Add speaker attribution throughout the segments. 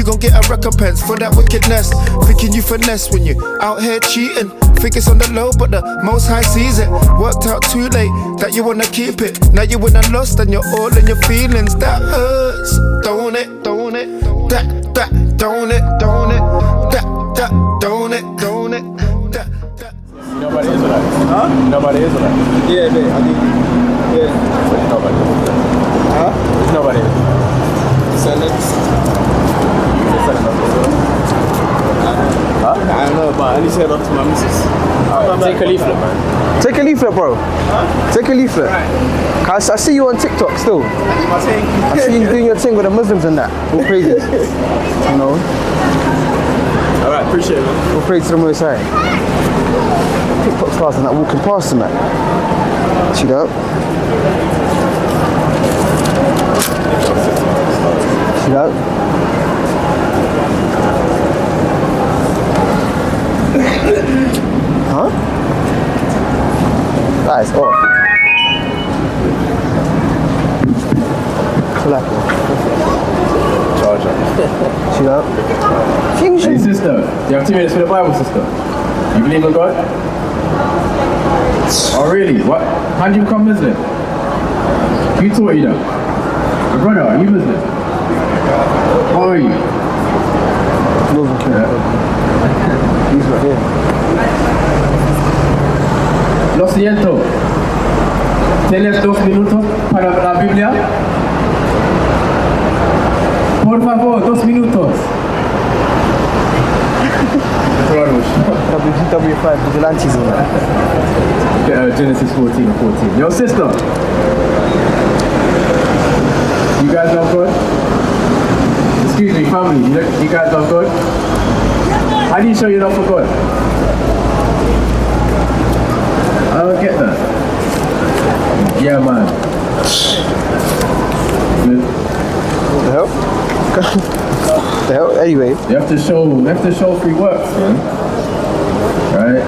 Speaker 1: You gon' get a recompense for that wickedness. Thinking you finesse when you out here cheating. Think it's on the low, but the Most High sees it. Worked out too late that you wanna keep it. Now you win and lost and you're all in your feelings. That hurts, don't it, don't it? That, don't it, don't it? That, don't it, don't it? That.
Speaker 2: Nobody is like.
Speaker 3: Huh?
Speaker 2: Nobody is like.
Speaker 3: Yeah, mate, I think. Yeah.
Speaker 2: There's nobody.
Speaker 3: Huh?
Speaker 2: There's nobody.
Speaker 3: Descendants?
Speaker 2: Huh?
Speaker 3: I don't know, but I need to head off to my missus.
Speaker 2: Take a leaflet, man.
Speaker 4: Take a leaflet, bro.
Speaker 3: Huh?
Speaker 4: Take a leaflet.
Speaker 3: Right.
Speaker 4: I see you on TikTok still.
Speaker 3: I
Speaker 4: see you doing your thing with the Muslims and that. All praises. You know?
Speaker 3: Alright, appreciate it, man.
Speaker 4: All praise to the Most High. TikTok stars and that walking past them, man. See that? See that? Huh? That is off.
Speaker 2: Charger.
Speaker 4: See that?
Speaker 2: Hey, sister. Do you have 2 minutes for the Bible, sister? You believe in God? Oh, really? What? How did you become Muslim? Who taught you that? Your brother, are you Muslim? What are you?
Speaker 4: Northern Kingdom. He's right here.
Speaker 2: Lo siento. ¿Tienes 2 minutos para la Biblia? Por favor, 2 minutos.
Speaker 4: WW5 vigilantes in that.
Speaker 2: Genesis 14 and 14. Yo, sister. You guys love God? Excuse me, family. You guys love God? How do you show your love for God? I don't get that. Yeah, man. Good.
Speaker 4: What the hell? The hell? Anyway.
Speaker 2: You have to show free works, man. Right?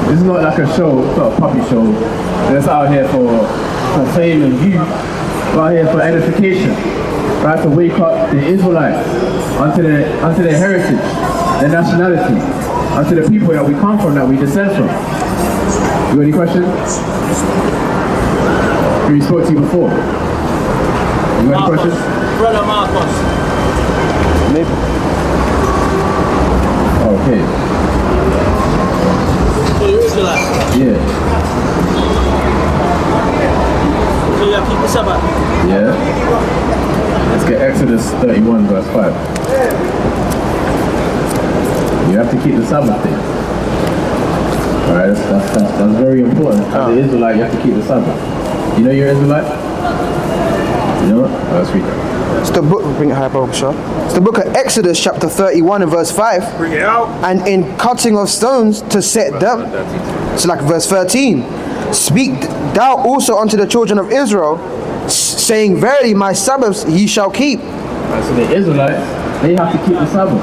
Speaker 2: This is not like a show, it's not a puppy show. That's out here for fame and view. We're out here for edification. Right? To wake up the Israelites onto their heritage, their nationality, onto the people that we come from, that we descend from. You got any questions? Who spoke to you before? You got any questions?
Speaker 3: Brother Marcos.
Speaker 4: Maybe.
Speaker 2: Okay.
Speaker 3: So you're Israelite?
Speaker 2: Yeah.
Speaker 3: So you have keep the Sabbath?
Speaker 2: Yeah. Let's get Exodus 31 verse 5. You have to keep the Sabbath day. Alright, that's very important. As an Israelite, you have to keep the Sabbath. You know you're Israelite? You know what? Let's read that.
Speaker 4: It's the book, bring it high, bro, sure. It's the book of Exodus chapter 31 and verse 5.
Speaker 3: Bring it out.
Speaker 4: And in cutting of stones to set them. It's like verse 13. Speak thou also unto the children of Israel, saying, verily my Sabbaths ye shall keep.
Speaker 2: Right, so the Israelites, they have to keep the Sabbath.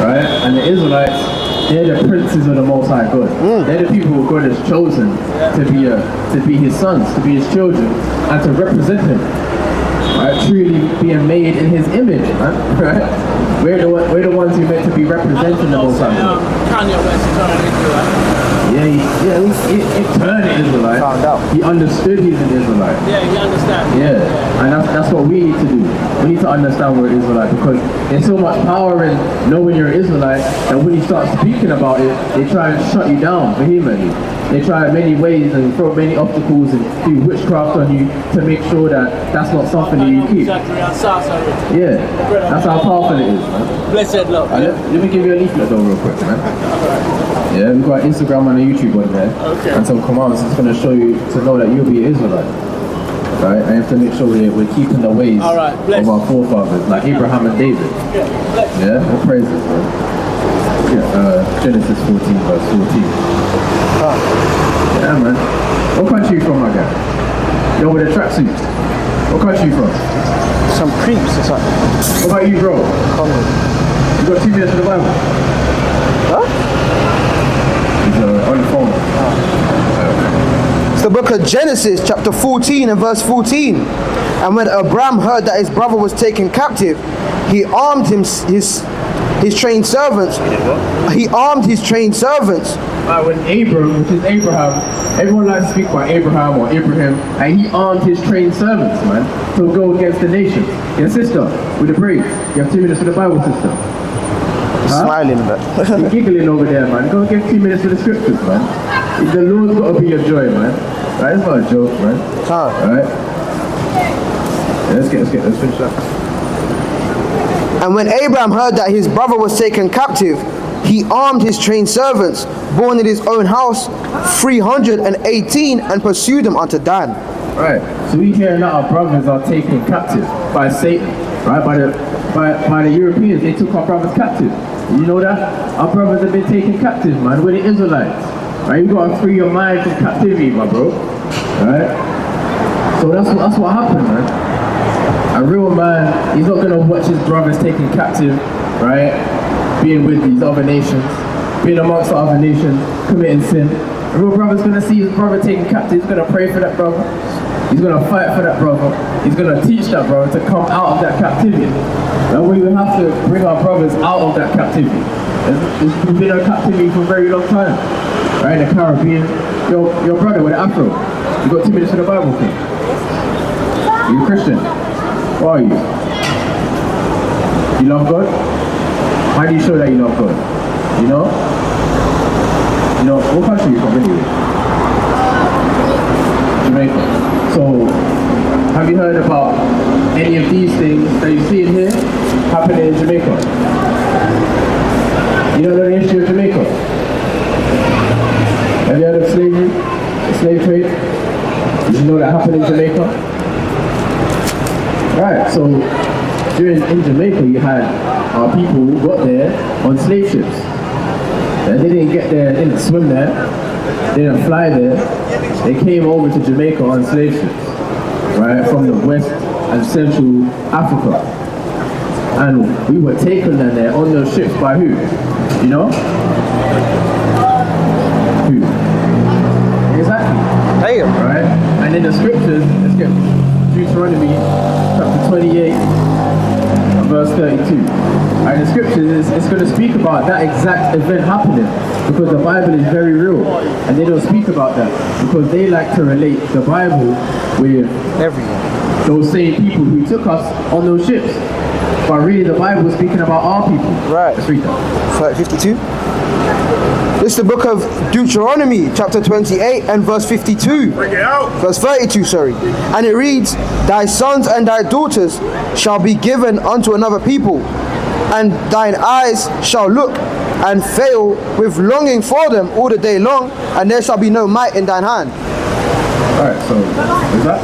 Speaker 2: Right? And the Israelites, they're the princes of the Most High God. They're the people who God has chosen to be His sons, to be His children, and to represent Him. Right? Truly being made in His image. Right? We're the ones who are meant to be representing the Most High God.
Speaker 3: Kanye West is on an Israelite.
Speaker 2: Yeah, he turned an Israelite.
Speaker 4: Found out.
Speaker 2: He understood he's an Israelite.
Speaker 3: Yeah, you understand.
Speaker 2: Yeah, and that's what we need to do. We need to understand we're Israelite, because there's so much power in knowing you're an Israelite that when you start speaking about it, they try and shut you down vehemently. They try many ways and throw many obstacles and do witchcraft on you to make sure that that's not something that you keep. Yeah, that's how powerful it is, man.
Speaker 3: Blessed love.
Speaker 2: Let me give you a leaflet though real quick, man. Yeah, we've got Instagram and a YouTube on there.
Speaker 3: Okay.
Speaker 2: And some commands it's going to show you to know that you'll be an Israelite. Right? And you have to make sure we're keeping the ways of our forefathers, like Abraham and David. Yeah, all praises, man. Yeah, Genesis 14 verse 14. Yeah, man. What country you from, my guy? Yo, with a tracksuit. What country you from?
Speaker 4: Some creeps or something.
Speaker 2: What about you, bro?
Speaker 4: Congo.
Speaker 2: You got 2 minutes for the Bible?
Speaker 4: Huh?
Speaker 2: He's on the phone.
Speaker 4: It's the book of Genesis, chapter 14 and verse 14. And when Abraham heard that his brother was taken captive, he armed his trained servants. He armed his trained servants.
Speaker 2: When Abram, which is Abraham, everyone likes to speak about Abraham or Ibrahim, and he armed his trained servants, man, to go against the nations. Your sister, with the braids. You have 2 minutes for the Bible, sister.
Speaker 4: Smiling a bit.
Speaker 2: You're giggling over there, man. Go get 2 minutes for the scriptures, man. The Lord's got to be your joy, man. Right? It's not a joke, man. Alright? Let's finish that.
Speaker 4: And when Abraham heard that his brother was taken captive, he armed his trained servants, born in his own house, 318, and pursued them unto Dan.
Speaker 2: Right. So we hear that our brothers are taken captive by Satan, right? By the Europeans, they took our brothers captive. You know that? Our brothers have been taken captive, man. We're the Israelites. Right? You gotta free your mind from captivity, my bro. Right? So that's what happened, man. A real man, he's not gonna watch his brothers taken captive, right? Being with these other nations, being amongst the other nations, committing sin. A real brother's gonna see his brother taken captive, he's gonna pray for that brother. He's gonna fight for that brother. He's gonna teach that brother to come out of that captivity. And we will have to bring our brothers out of that captivity. We've been in captivity for a very long time. Right, in the Caribbean. Your brother with the afro. You got 2 minutes for the Bible, kid. You a Christian? What are you? You love God? How do you show that you love God? You know? What country are you from anyway? Jamaica. So, have you heard about any of these things that you see in here happening in Jamaica? You don't know the history of Jamaica? Have you heard of slavery? The slave trade? Did you know that happened in Jamaica? Right, so in Jamaica you had our people who got there on slave ships. They didn't get there, they didn't swim there, they didn't fly there. They came over to Jamaica on slave ships, right, from the West and Central Africa. And we were taken there on those ships by who? You know? Who? Exactly.
Speaker 4: Damn.
Speaker 2: Right? And in the scriptures, let's get Deuteronomy chapter 28 and verse 32. And the scriptures, it's going to speak about that exact event happening, because the Bible is very real, and they don't speak about that because they like to relate the Bible with those same people who took us on those ships. But really the Bible is speaking about our people.
Speaker 4: Right.
Speaker 2: Let's read that.
Speaker 4: 52. This is the book of Deuteronomy, chapter 28 and verse 52.
Speaker 1: Bring it out.
Speaker 4: Verse 32, sorry. And it reads, thy sons and thy daughters shall be given unto another people, and thine eyes shall look and fail with longing for them all the day long, and there shall be no might in thine hand.
Speaker 2: Alright, so is that?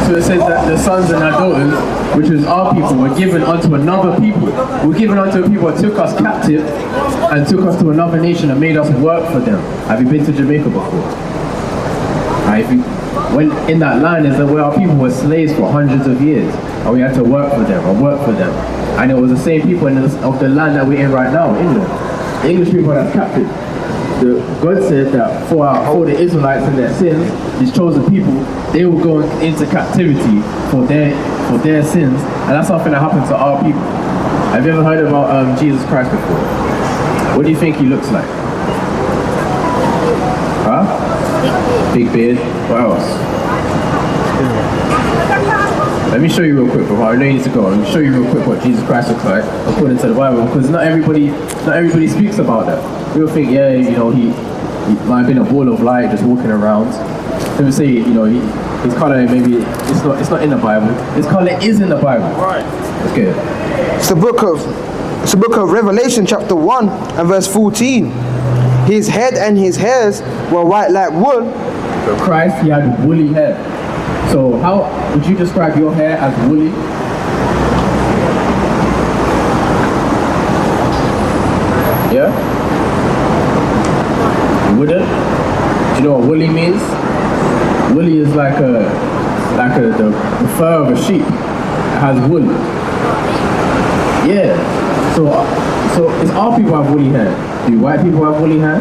Speaker 2: So it says that the sons and their daughters, which is our people, were given unto another people. Were given unto a people that took us captive and took us to another nation and made us work for them. Have you been to Jamaica before? When in that land is where our people were slaves for hundreds of years, and we had to work for them and work for them. And it was the same people of the land that we're in right now, England. The English people that's captive. God said that for the Israelites and their sins, His chosen people, they will go into captivity for their sins, and that's something that happened to our people. Have you ever heard about Jesus Christ before? What do you think He looks like? Huh? Big beard. What else? Let me show you real quick before I know you need to go. Let me show you real quick what Jesus Christ looks like according to the Bible, because not everybody speaks about that. People think, yeah, you know, he might have been a ball of light just walking around. People say, you know, his color maybe it's not in the Bible. His color is in the Bible. Right. Let's get it.
Speaker 4: It's the book of Revelation, chapter 1 and verse 14. His head and his hairs were white like wool.
Speaker 2: So Christ, He had woolly hair. So how would you describe your hair as woolly? Yeah? You wouldn't? Do you know what woolly means? Woolly is like the fur of a sheep. It has wool. Yeah. So it's all people have woolly hair. Do white people have woolly hair?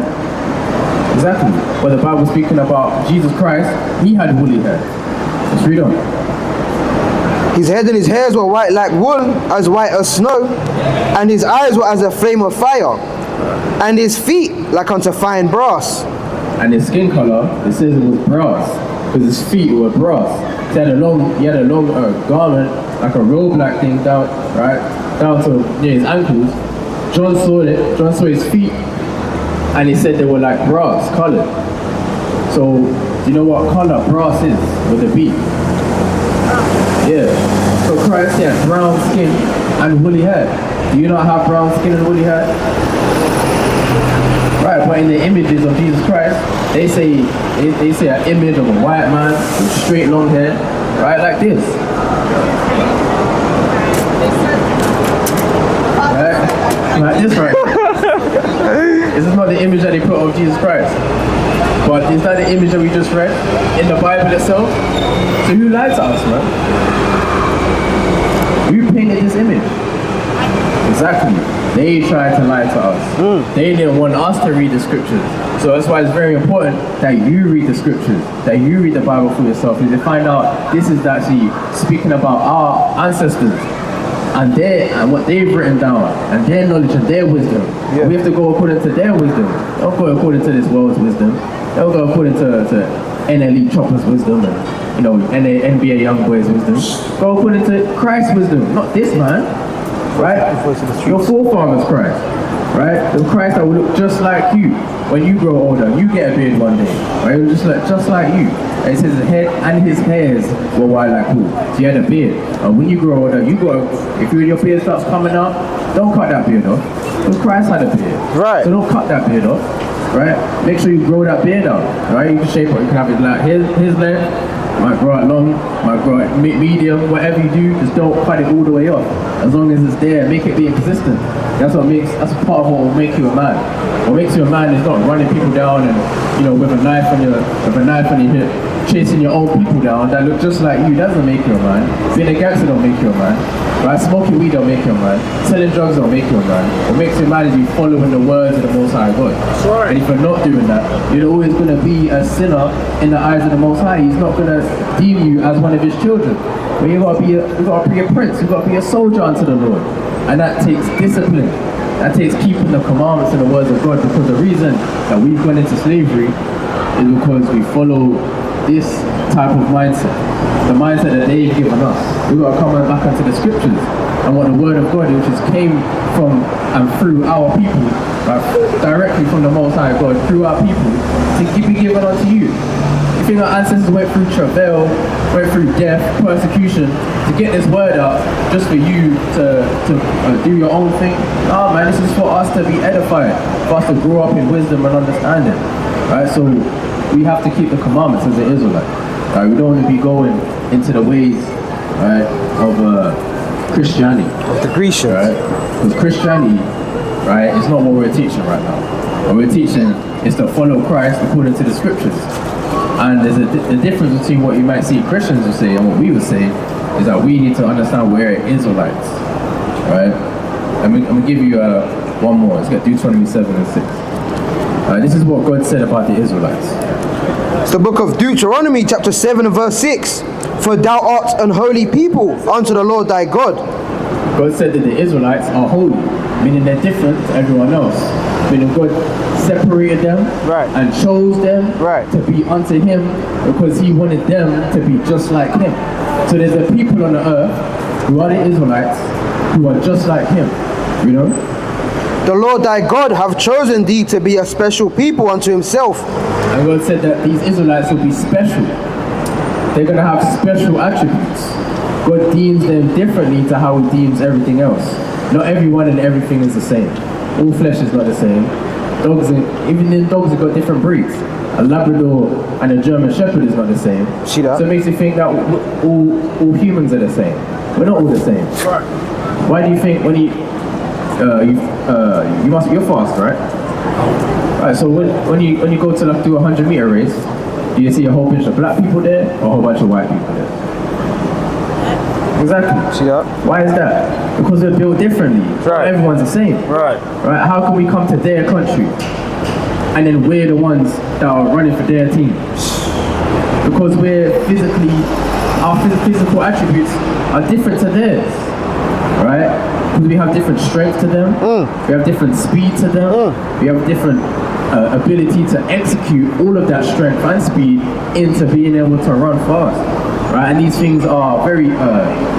Speaker 2: Exactly. But the Bible speaking about Jesus Christ, he had woolly hair. Let's read on.
Speaker 4: His head and his hairs were white like wool, as white as snow, and his eyes were as a flame of fire, and his feet like unto fine brass.
Speaker 2: And his skin color, it says it was brass, because his feet were brass. He had a long garment, like a robe-like thing down to near his ankles. John saw his feet, and he said they were like brass colored. So, do you know what color brass is with a B? Yeah. So Christ had brown skin and woolly hair. Do you not have brown skin and woolly hair? Right, but in the images of Jesus Christ, they say an image of a white man with straight long hair, right, like this. Right? Like this right. This is not the image that they put of Jesus Christ. But is that the image that we just read in the Bible itself? So who lied to us, man? Who painted this image? Exactly. They tried to lie to us. They didn't want us to read the scriptures. So that's why it's very important that you read the scriptures, that you read the Bible for yourself, and to find out this is actually speaking about our ancestors and what they've written down, and their knowledge and their wisdom. Yeah. We have to go according to their wisdom. Don't go according to this world's wisdom. Don't go according to NLE Chopper's wisdom and NBA Youngboy's wisdom. Go according to Christ's wisdom, not this man. Right? Your forefathers Christ. Right? The Christ that will look just like you when you grow older. You get a beard one day. Right? It will just like you. And it says his head and his hairs were white like wool. So he had a beard. And when you grow older, if your beard starts coming out, don't cut that beard off. Because Christ had a beard. Right. So don't cut that beard off. Right? Make sure you grow that beard out. Right? You can shape it. You can have it like his length. Might grow it long, might grow it medium, whatever you do, just don't cut it all the way off. As long as it's there, make it be existent. That's part of what will make you a man. What makes you a man is not running people down and, with a knife on your hip, chasing your own people down that look just like you. That doesn't make you a man. Being a gangster don't make you a man. Right? Smoking weed don't make you a man. Selling drugs don't make you a man. What makes you a man is you following the words of the Most High God. Right. And if you're not doing that, you're always going to be a sinner in the eyes of the Most High. He's not going to deem you as one of his children. But you got to be a prince. You got to be a soldier unto the Lord, and that takes discipline. That takes keeping the commandments and the words of God. Because the reason that we've gone into slavery is because we follow this type of mindset, the mindset that they've given us. We've got to come back into the scriptures and what the word of God, which came from and through our people, right, directly from the Most High God, through our people, to be given unto you. You think our ancestors went through travail, went through death, persecution, to get this word out, just for you to do your own thing? No, man, this is for us to be edified, for us to grow up in wisdom and understanding. Right, so we have to keep the commandments as an Israelite. Right? We don't want to be going into the ways, right, of Christianity.
Speaker 4: Of the Grecians.
Speaker 2: Right? Because Christianity, right, is not what we're teaching right now. What we're teaching is to follow Christ according to the scriptures. And there's a difference between what you might see Christians will say and what we would say is that we need to understand we're Israelites. Right? I'm going to give you one more. Let's get Deuteronomy 7 and 6. This is what God said about the Israelites.
Speaker 4: It's the book of Deuteronomy chapter 7 and verse 6. For thou art an holy people unto the Lord thy God.
Speaker 2: God said that the Israelites are holy, meaning they're different to everyone else. Meaning God separated them and chose them to be unto him because he wanted them to be just like him. So there's a people on the earth who are the Israelites who are just like him,
Speaker 4: The Lord thy God hath chosen thee to be a special people unto himself.
Speaker 2: And God said that these Israelites will be special. They're going to have special attributes. God deems them differently to how he deems everything else. Not everyone and everything is the same. All flesh is not the same. Even dogs have got different breeds. A Labrador and a German Shepherd is not the same.
Speaker 4: See that?
Speaker 2: So it makes you think that all humans are the same. We're not all the same. Why do you think when you're fast, right? Right. So when you go to do a 100-meter race, do you see a whole bunch of black people there or a whole bunch of white people there? Exactly.
Speaker 4: See that?
Speaker 2: Why is that? Because they're built differently.
Speaker 4: Right.
Speaker 2: Everyone's the same.
Speaker 4: Right.
Speaker 2: Right? How can we come to their country and then we're the ones that are running for their team? Because our physical attributes are different to theirs. Right? Because we have different strength to them, we have different speed to them, we have different ability to execute all of that strength and speed into being able to run fast. Right? And these things are very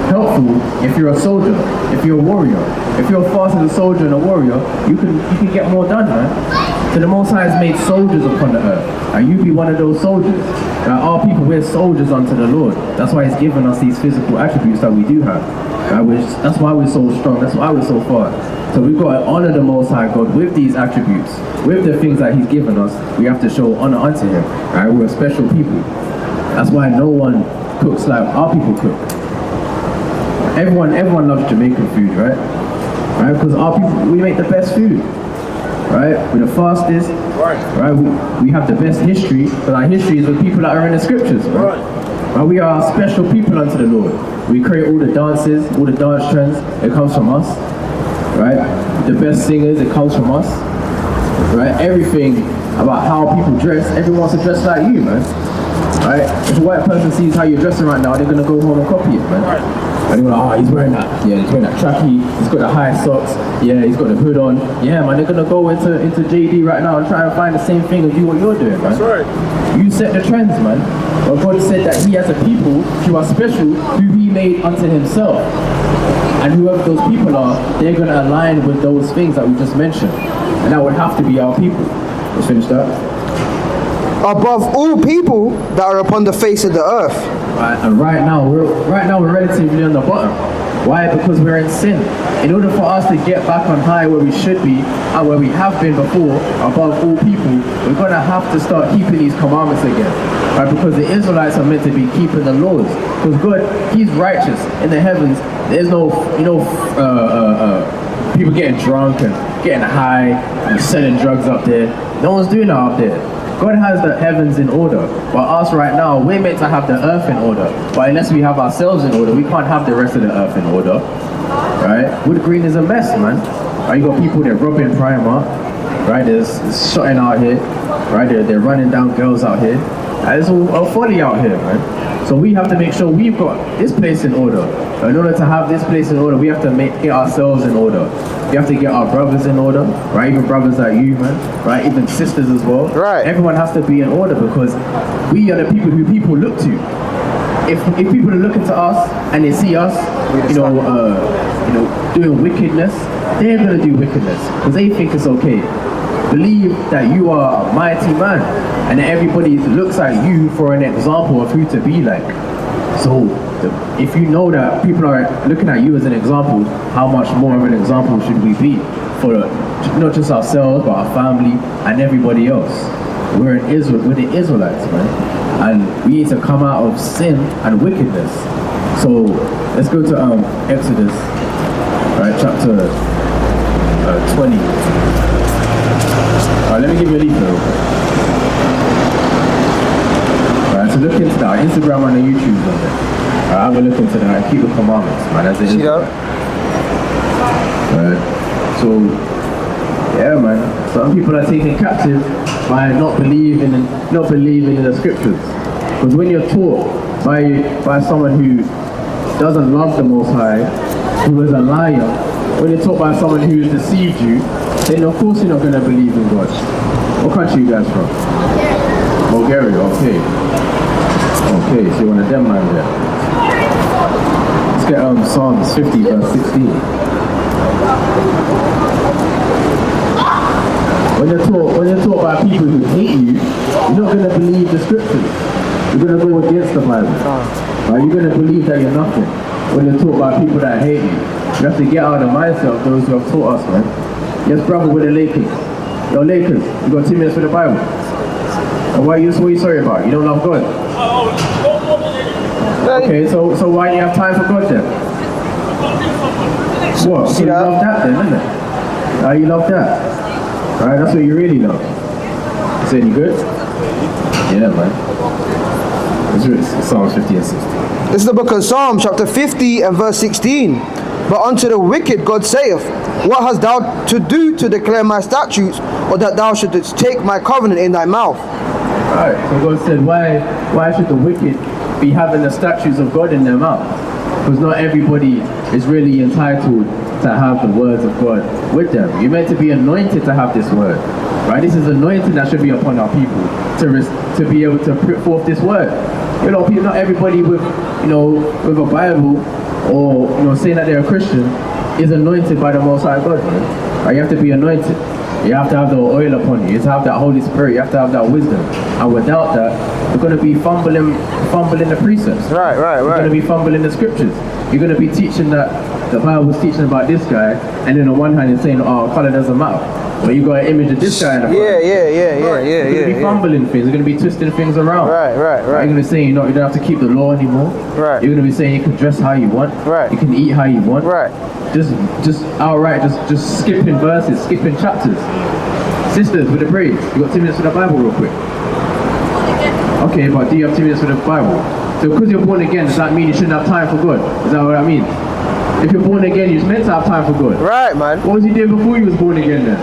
Speaker 2: helpful if you're a soldier, if you're a warrior. If you're fast as a soldier and a warrior, you can get more done, man. So the Most High has made soldiers upon the earth. And you be one of those soldiers. Our people, we're soldiers unto the Lord. That's why He's given us these physical attributes that we do have. That's why we're so strong. That's why we're so far. So we've got to honor the Most High God with these attributes, with the things that He's given us. We have to show honor unto Him. Right? We're special people. That's why no one cooks like our people cook. Everyone loves Jamaican food, right? Right? Because our people, we make the best food. Right? We're the fastest. Right? We have the best history, but our history is with people that are in the scriptures. Right? Right? We are special people unto the Lord. We create all the dances, all the dance trends. It comes from us. Right? The best singers, it comes from us. Right? Everything about how people dress, everyone wants to dress like you, man. Right? If a white person sees how you're dressing right now, they're gonna go home and copy it, man. And they're like, oh, he's wearing that. Yeah, he's wearing that trackie. He's got the high socks. Yeah, he's got the hood on. Yeah, man, they're gonna go into JD right now and try and find the same thing and do what you're doing, man.
Speaker 3: That's right.
Speaker 2: You set the trends, man. But God said that He has a people who are special, who He made unto Himself. And whoever those people are, they're gonna align with those things that we just mentioned. And that would have to be our people. Let's finish that.
Speaker 4: Above all people that are upon the face of the earth.
Speaker 2: And right now we're relatively on the bottom. Why? Because we're in sin. In order for us to get back on high where we should be and where we have been before, above all people, we're gonna have to start keeping these commandments again. Right? Because the Israelites are meant to be keeping the laws. Because God, He's righteous in the heavens. There's no, people getting drunk and getting high and selling drugs up there. No one's doing that up there. God has the heavens in order, but us right now, we're meant to have the earth in order. But unless we have ourselves in order, we can't have the rest of the earth in order. Right? Wood Green is a mess, man. Right? You got people that robbing Primark. Right? There's shotting out here. Right? They're running down girls out here. There's all folly out here, man. So we have to make sure we've got this place in order. In order to have this place in order, we have to get ourselves in order. We have to get our brothers in order, right? Even brothers like you, man, right? Even sisters as well.
Speaker 4: Right.
Speaker 2: Everyone has to be in order because we are the people who people look to. If people are looking to us and they see us, doing wickedness, they're gonna do wickedness because they think it's okay. Believe that you are a mighty man and that everybody looks at you for an example of who to be like. So if you know that people are looking at you as an example, how much more of an example should we be for not just ourselves, but our family and everybody else? We're in Israel, we're the Israelites, man. And we need to come out of sin and wickedness. So let's go to Exodus, right, chapter 20. Alright, let me give you a leaflet. Alright, so look into that. Instagram and the YouTube on there. Alright, have a look into that. Keep the commandments, man. As it is. Alright. So, yeah, man. Some people are taken captive by not believing in the scriptures. Because when you're taught by someone who doesn't love the Most High, who is a liar, when you're taught by someone who has deceived you, then of course you're not going to believe in God. What country you guys from? Bulgaria, okay. Okay, so you're one of them man there. Let's get Psalms 50 verse 16. When you're taught by people who hate you, you're not going to believe the scriptures. You're going to go against the Bible. Right? You're going to believe that you're nothing. When you're taught by people that hate you, you have to get out of the mindset of those who have taught us, man. Yes, brother, with the Lakers. Yo, Lakers, you got 2 minutes for the Bible. And what are you sorry about? You don't love God? Okay, so why do you have time for God then? What? So you love that then, isn't it? You love that. Alright, that's what you really love. You said you good? Yeah, man. It's Psalms 50 and 60.
Speaker 4: This is the book of Psalms, chapter 50 and verse 16. But unto the wicked God saith, what hast thou to do to declare my statutes, or that thou shouldest take my covenant in thy mouth?
Speaker 2: Alright, so God said, why should the wicked be having the statutes of God in their mouth? Because not everybody is really entitled to have the words of God with them. You're meant to be anointed to have this word. Right? This is anointing that should be upon our people to be able to put forth this word. You know, people, not everybody with a Bible or saying that they're a Christian is anointed by the Most High God. Right? You have to be anointed. You have to have the oil upon you. You have to have that Holy Spirit. You have to have that wisdom. And without that, you're going to be fumbling the precepts.
Speaker 4: Right.
Speaker 2: You're going to be fumbling the scriptures. You're going to be teaching that the Bible was teaching about this guy, and then on one hand it's saying, oh, color doesn't matter. But you got an image of this guy in the front. You're going to be fumbling things. You're going to be twisting things around.
Speaker 4: Right.
Speaker 2: You're going to be saying, you don't have to keep the law anymore.
Speaker 4: Right.
Speaker 2: You're going to be saying you can dress how you want.
Speaker 4: Right.
Speaker 2: You can eat how you want.
Speaker 4: Right.
Speaker 2: Just outright, just skipping verses, skipping chapters. Sisters with the braids, you got 2 minutes for the Bible real quick. Okay, but do you have 2 minutes for the Bible? So because you're born again, does that mean you shouldn't have time for God? Is that what I mean? If you're born again, you're meant to have time for God.
Speaker 4: Right, man.
Speaker 2: What was you doing before you was born again then?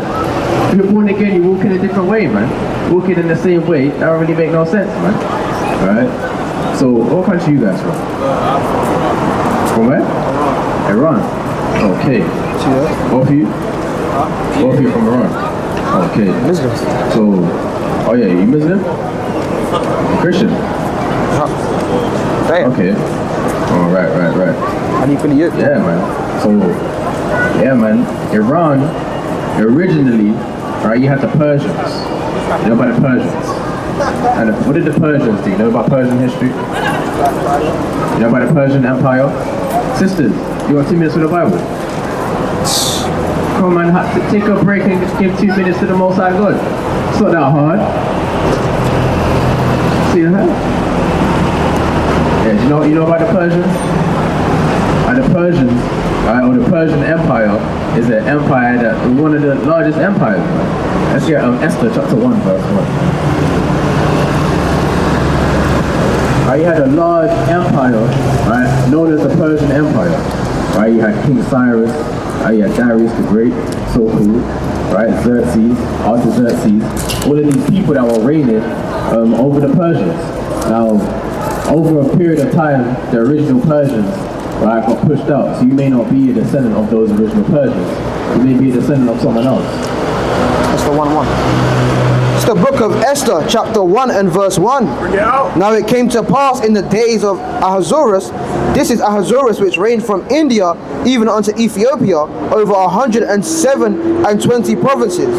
Speaker 2: If you're born again, you walk in a different way, man. Walking in the same way, that don't really make no sense, man. Alright? So, what country you guys from? From where? Iran. Okay. Both of you? Both of you from Iran? Okay.
Speaker 4: Muslims.
Speaker 2: So, oh yeah, you Muslim? Christian?
Speaker 4: Damn.
Speaker 2: Okay. Oh, right.
Speaker 4: How do you feel you?
Speaker 2: Yeah, man. So, yeah, man. Iran, originally, right, you had the Persians. You know about the Persians? And what did the Persians do? You know about Persian history? You know about the Persian Empire? Sisters, you want 2 minutes for the Bible? Come on, man, take a break and give 2 minutes to the Most High God. It's not that hard. See that? Yeah, you know about the Persians? And the Persians, right, or the Persian Empire is an empire that is one of the largest empires. Let's get Esther chapter 1 verse 1. Right, you had a large empire, right, known as the Persian Empire. Right, you had King Cyrus, you had Darius the Great, so cool, right, Xerxes, Artaxerxes, all of these people that were reigning over the Persians. Now, over a period of time, the original Persians, right, got pushed out, so you may not be a descendant of those original Persians. You may be a descendant of someone else.
Speaker 4: That's the 1:1. It's the book of Esther, chapter 1 and verse 1.
Speaker 2: Bring it out.
Speaker 4: Now it came to pass in the days of Ahasuerus, this is Ahasuerus which reigned from India even unto Ethiopia, over 120 provinces.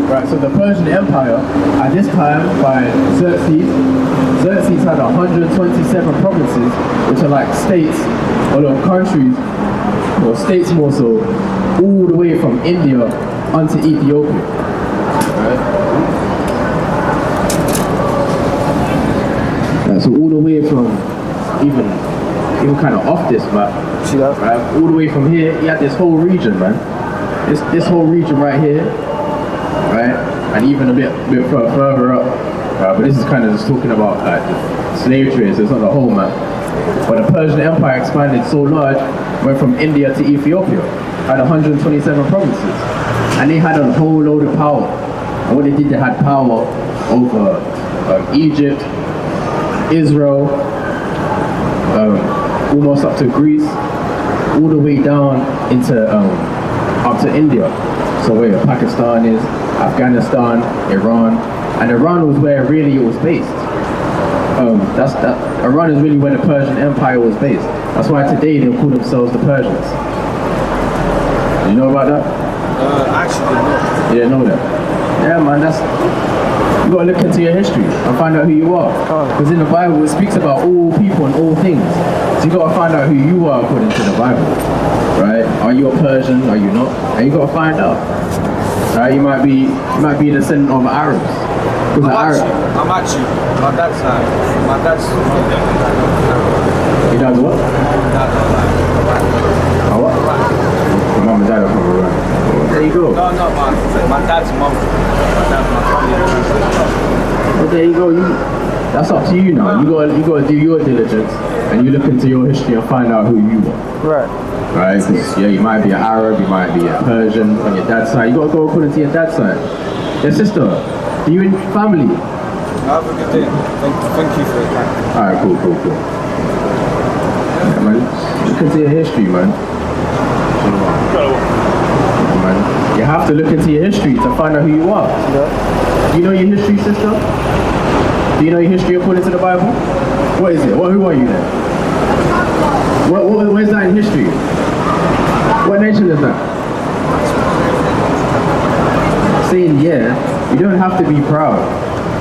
Speaker 2: Right, so the Persian Empire, at this time, by Xerxes had 127 provinces, which are like states, or countries, or states more so, all the way from India unto Ethiopia. Right? So all the way from even kind of off this map,
Speaker 4: See that?
Speaker 2: right? All the way from here, you had this whole region, man. This whole region right here, right? And even a bit further up. But this is kind of just talking about like the slave trade, so it's not the whole map. But the Persian Empire expanded so large, went from India to Ethiopia, had 127 provinces, and they had a whole load of power. And what they did, they had power over Egypt, Israel, almost up to Greece, all the way down into up to India. So where Pakistan is, Afghanistan, Iran, and Iran was where really it was based. Iran is really where the Persian Empire was based. That's why today they call themselves the Persians. Do you know about that?
Speaker 3: Actually, no.
Speaker 2: You didn't know that? Yeah, man, you gotta look into your history and find out who you are. Because in the Bible it speaks about all people and all things. So you gotta find out who you are according to the Bible. Right? Are you a Persian? Are you not? And you gotta find out. Right? You might be a descendant of Arabs.
Speaker 3: I'm actually, my dad's
Speaker 2: He does what? Oh, what? Your mum and dad are from Iran. There you go.
Speaker 3: No, my dad's mum. My dad's my family.
Speaker 2: Well, there you go. That's up to you now. You gotta do your diligence, and you look into your history and find out who you are.
Speaker 4: Right.
Speaker 2: Right? Because you might be an Arab, you might be a Persian on your dad's side. You gotta go according to your dad's side. Your sister, are you in family?
Speaker 3: Have a good day. Thank you for your time.
Speaker 2: Alright, cool. Yeah, man. Look into your history, man. Yeah, man. You have to look into your history to find out who you are.
Speaker 4: Yeah.
Speaker 2: Do you know your history, sister? Do you know your history according to the Bible? What is it? Who are you then? Where's that in history? What nation is that? Saying yeah, you don't have to be proud.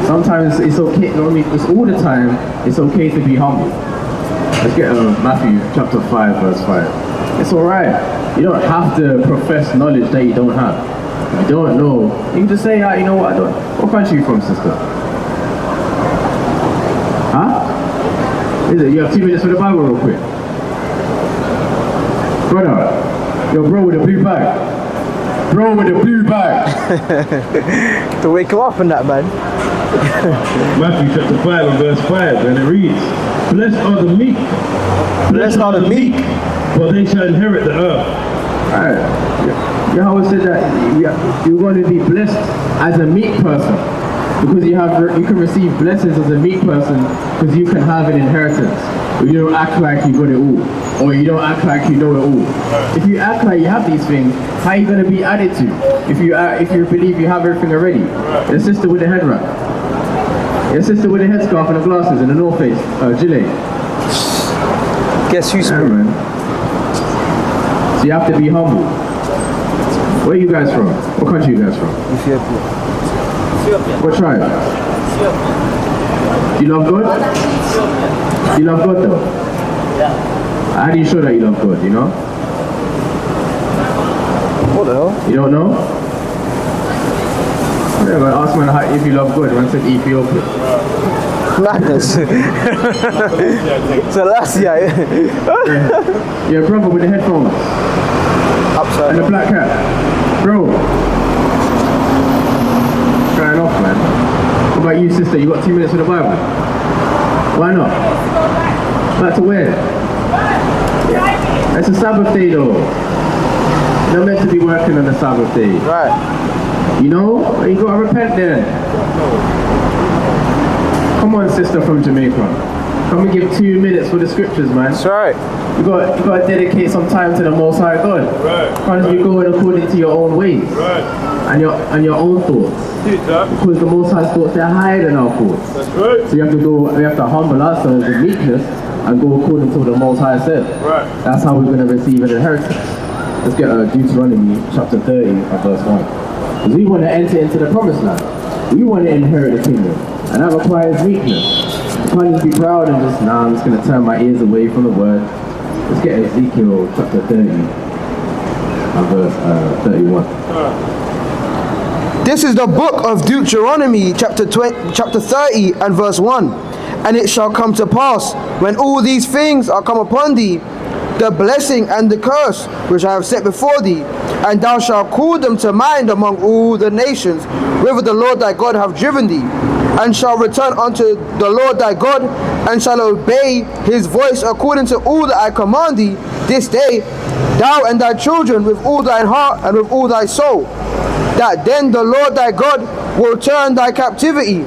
Speaker 2: Sometimes it's okay, it's all the time, it's okay to be humble. Let's get Matthew chapter 5 verse 5. It's alright. You don't have to profess knowledge that you don't have. If you don't know, you can just say, you know what, what country are you from, sister? Huh? Is it, you have 2 minutes for the Bible real quick? Brother, yo bro with a blue bag. Bro with a blue bag.
Speaker 4: To wake him up in that, man.
Speaker 5: Matthew chapter 5 and verse 5, and it reads, Blessed are the meek.
Speaker 4: Blessed are the meek.
Speaker 5: For they shall inherit the earth.
Speaker 2: Alright. Yahweh said that you're going to be blessed as a meek person. Because you can receive blessings as a meek person because you can have an inheritance. Or you don't act like you got it all. Or you don't act like you know it all. If you act like you have these things, how are you going to be added to? If you believe you have everything already. Your sister with a head wrap. Your sister with a headscarf and the glasses and the North Face, gilet.
Speaker 4: Guess who's
Speaker 2: Yeah, man. So you have to be humble. Where are you guys from? What country are you guys from?
Speaker 4: Ethiopia.
Speaker 2: What tribe? Do you love God? Do you love God though? Yeah. How do you show that you love God, you know?
Speaker 4: What the hell?
Speaker 2: You don't know? Yeah, but ask man if you love God. Man said Ethiopia.
Speaker 4: Madness. So last year.
Speaker 2: Yeah, brother with the headphones.
Speaker 4: Upside
Speaker 2: And the black hat. Bro. Going off, man. What about you, sister? You got 2 minutes for the Bible? Why not? Back to where? It's a Sabbath day though. You're not meant to be working on the Sabbath day.
Speaker 4: Right.
Speaker 2: You know? You gotta repent then. Come on, sister from Jamaica. Come and give 2 minutes for the scriptures, man.
Speaker 4: That's right.
Speaker 2: You got to dedicate some time to the Most High God.
Speaker 5: Right.
Speaker 2: Can't you go according to your own ways
Speaker 5: Right.
Speaker 2: and your own thoughts? Because the Most High's thoughts, they're higher than our thoughts.
Speaker 5: That's right.
Speaker 2: So we have to humble ourselves in meekness and go according to what the Most High said.
Speaker 5: Right.
Speaker 2: That's how we're going to receive an inheritance. Let's get Deuteronomy chapter 30 and verse 1. Because we want to enter into the promised land. We want to inherit the kingdom. And that requires meekness. You can't just be proud and just, I'm just going to turn my ears away from the word. Let's get Ezekiel chapter 30 and verse 31.
Speaker 4: This is the book of Deuteronomy, chapter 30 and verse 1. And it shall come to pass, when all these things are come upon thee, the blessing and the curse which I have set before thee, and thou shalt call them to mind among all the nations, whither the Lord thy God hath driven thee, and shall return unto the Lord thy God, and shall obey his voice according to all that I command thee this day, thou and thy children with all thine heart and with all thy soul, that then the Lord thy God will turn thy captivity,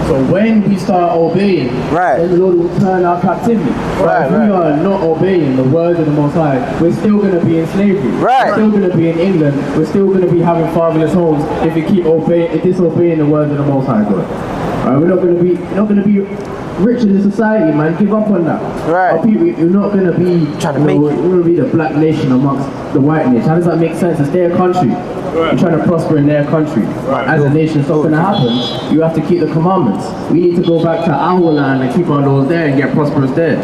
Speaker 2: So when we start obeying,
Speaker 4: Right.
Speaker 2: then the Lord will turn our captivity.
Speaker 4: Right,
Speaker 2: If we
Speaker 4: right.
Speaker 2: are not obeying the words of the Most High, we're still going to be in slavery.
Speaker 4: Right.
Speaker 2: We're still going to be in England. We're still going to be having fatherless homes if we keep disobeying the words of the Most High God. We're not going to be rich in the society, man. Give up on that.
Speaker 4: Right.
Speaker 2: Our people, you're not going to be,
Speaker 4: Trying to make
Speaker 2: we're going to be the black nation amongst the white nation. How does that make sense? It's their country. You're trying to prosper in their country. As a nation, it's not going to happen. You have to keep the commandments. We need to go back to our land and keep our laws there and get prosperous there.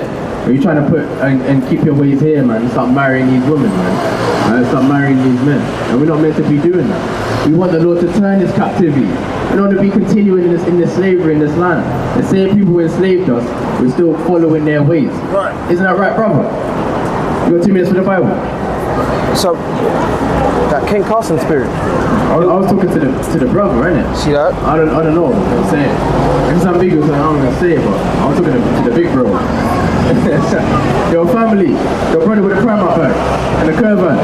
Speaker 2: Are you trying to put and keep your ways here, man? And start marrying these women, man. And start marrying these men. And we're not meant to be doing that. We want the Lord to turn his captivity. We don't want to be continuing in this slavery in this land. The same people who enslaved us, we're still following their ways.
Speaker 5: Right.
Speaker 2: Isn't that right, brother? You got 2 minutes for the Bible?
Speaker 4: So that King Carson spirit.
Speaker 2: I was talking to the brother, innit?
Speaker 4: See that?
Speaker 2: I don't know what I'm saying. If it's ambiguous, I'm not gonna say it, but I was talking to the big bro. Your family, your brother with the crime up back and the curve on.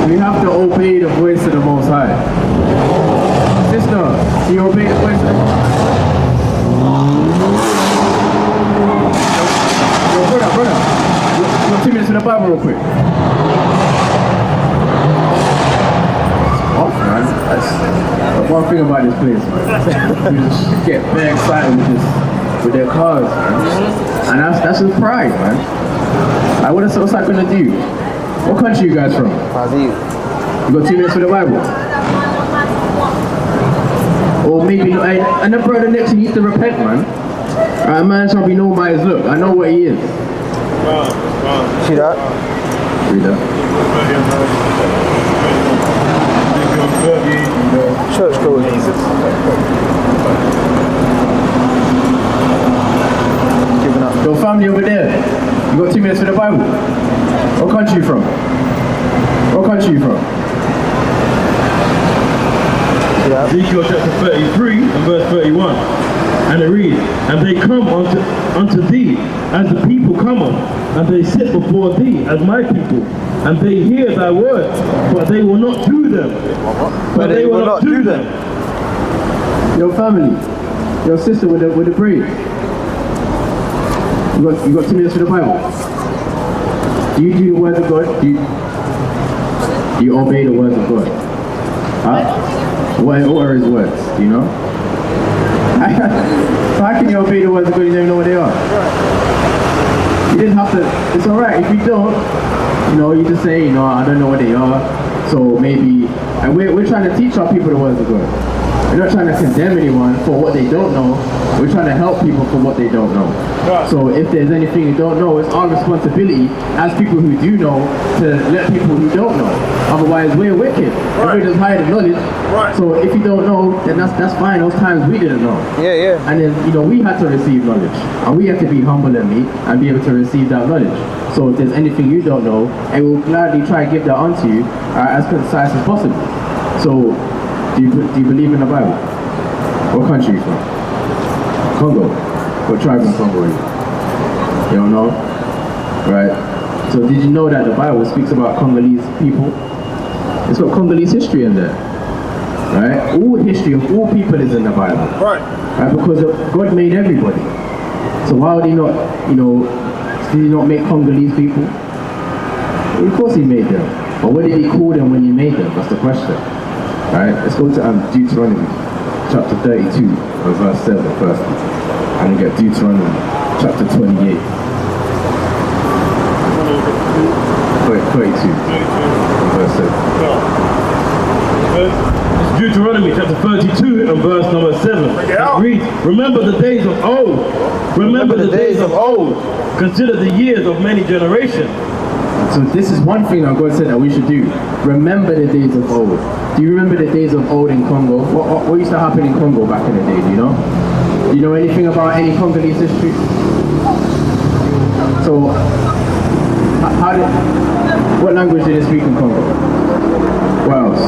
Speaker 2: We have to obey the voice of the Most High. Sister, do you obey the voice of the Most High? Yo, brother, you got 2 minutes for the Bible real quick. Off, man. That's one thing about this place, man. You just get very excited with their cars, man. And that's just pride, man. Like, what's that gonna do? What country you guys from?
Speaker 4: Brazil.
Speaker 2: You got 2 minutes for the Bible? Or maybe not. And the brother next to you needs to repent, man. A man shall be known by his look. I know what he is.
Speaker 4: See that?
Speaker 2: Read that.
Speaker 4: Church code. Giving up.
Speaker 2: Your family over there. You got 2 minutes for the Bible. What country you from? What country you from?
Speaker 4: Yeah.
Speaker 5: Ezekiel chapter 33 and verse 31. And it reads, and they come unto thee as the people come on, and they sit before thee as my people, and they hear thy words, but they will not do them. But they will not do them.
Speaker 2: Your family, your sister with the braid. You got 2 minutes for the Bible. Do you do the words of God? Do you obey the words of God? Huh? What are his words? Do you know? So how can you obey the words of God if you don't even know what they are? You didn't have to. It's alright if you don't. You just say, I don't know what they are. So maybe, and we're trying to teach our people the words of God. We're not trying to condemn anyone for what they don't know. We're trying to help people for what they don't know. Right. So if there's anything you don't know, it's our responsibility as people who do know to let people who don't know. Otherwise, we're wicked. Right. We're just hiding knowledge. Right. So if you don't know, then that's fine. Those times we didn't know.
Speaker 4: Yeah.
Speaker 2: And then we had to receive knowledge, and we have to be humble and meek and be able to receive that knowledge. So if there's anything you don't know, I will gladly try to give that onto you as concise as possible. So, do you believe in the Bible? What country are you from? Congo. What tribe in Congo are you? You don't know? Right? So did you know that the Bible speaks about Congolese people? It's got Congolese history in there. Right? All history of all people is in the Bible. Right? Because God made everybody. So why would he not, did he not make Congolese people? Of course he made them. But what did he call them when he made them? That's the question. Alright, let's go to Deuteronomy chapter 32 verse 7 first. And we get Deuteronomy chapter 28. 32 verse 7.
Speaker 5: It's Deuteronomy chapter 32 and verse number 7. It reads, remember the days of old. Remember the days of old. Consider the years of many generations.
Speaker 2: So this is one thing that God said that we should do. Remember the days of old. Do you remember the days of old in Congo? What used to happen in Congo back in the day, do you know? Do you know anything about any Congolese history? So, what language did they speak in Congo? What else?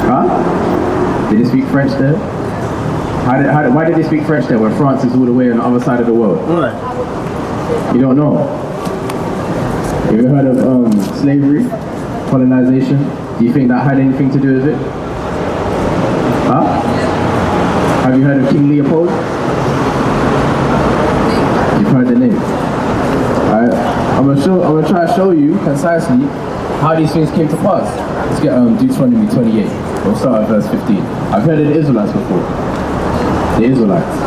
Speaker 2: Huh? Did they speak French there? Why did they speak French there when France is all the way on the other side of the world? Right. You don't know? Have you ever heard of slavery, colonization? Do you think that had anything to do with it? Huh? Have you heard of King Leopold? You've heard the name. Alright, I'm gonna try to show you concisely how these things came to pass. Let's get Deuteronomy 28. We'll start at verse 15. I've heard of the Israelites before. The Israelites.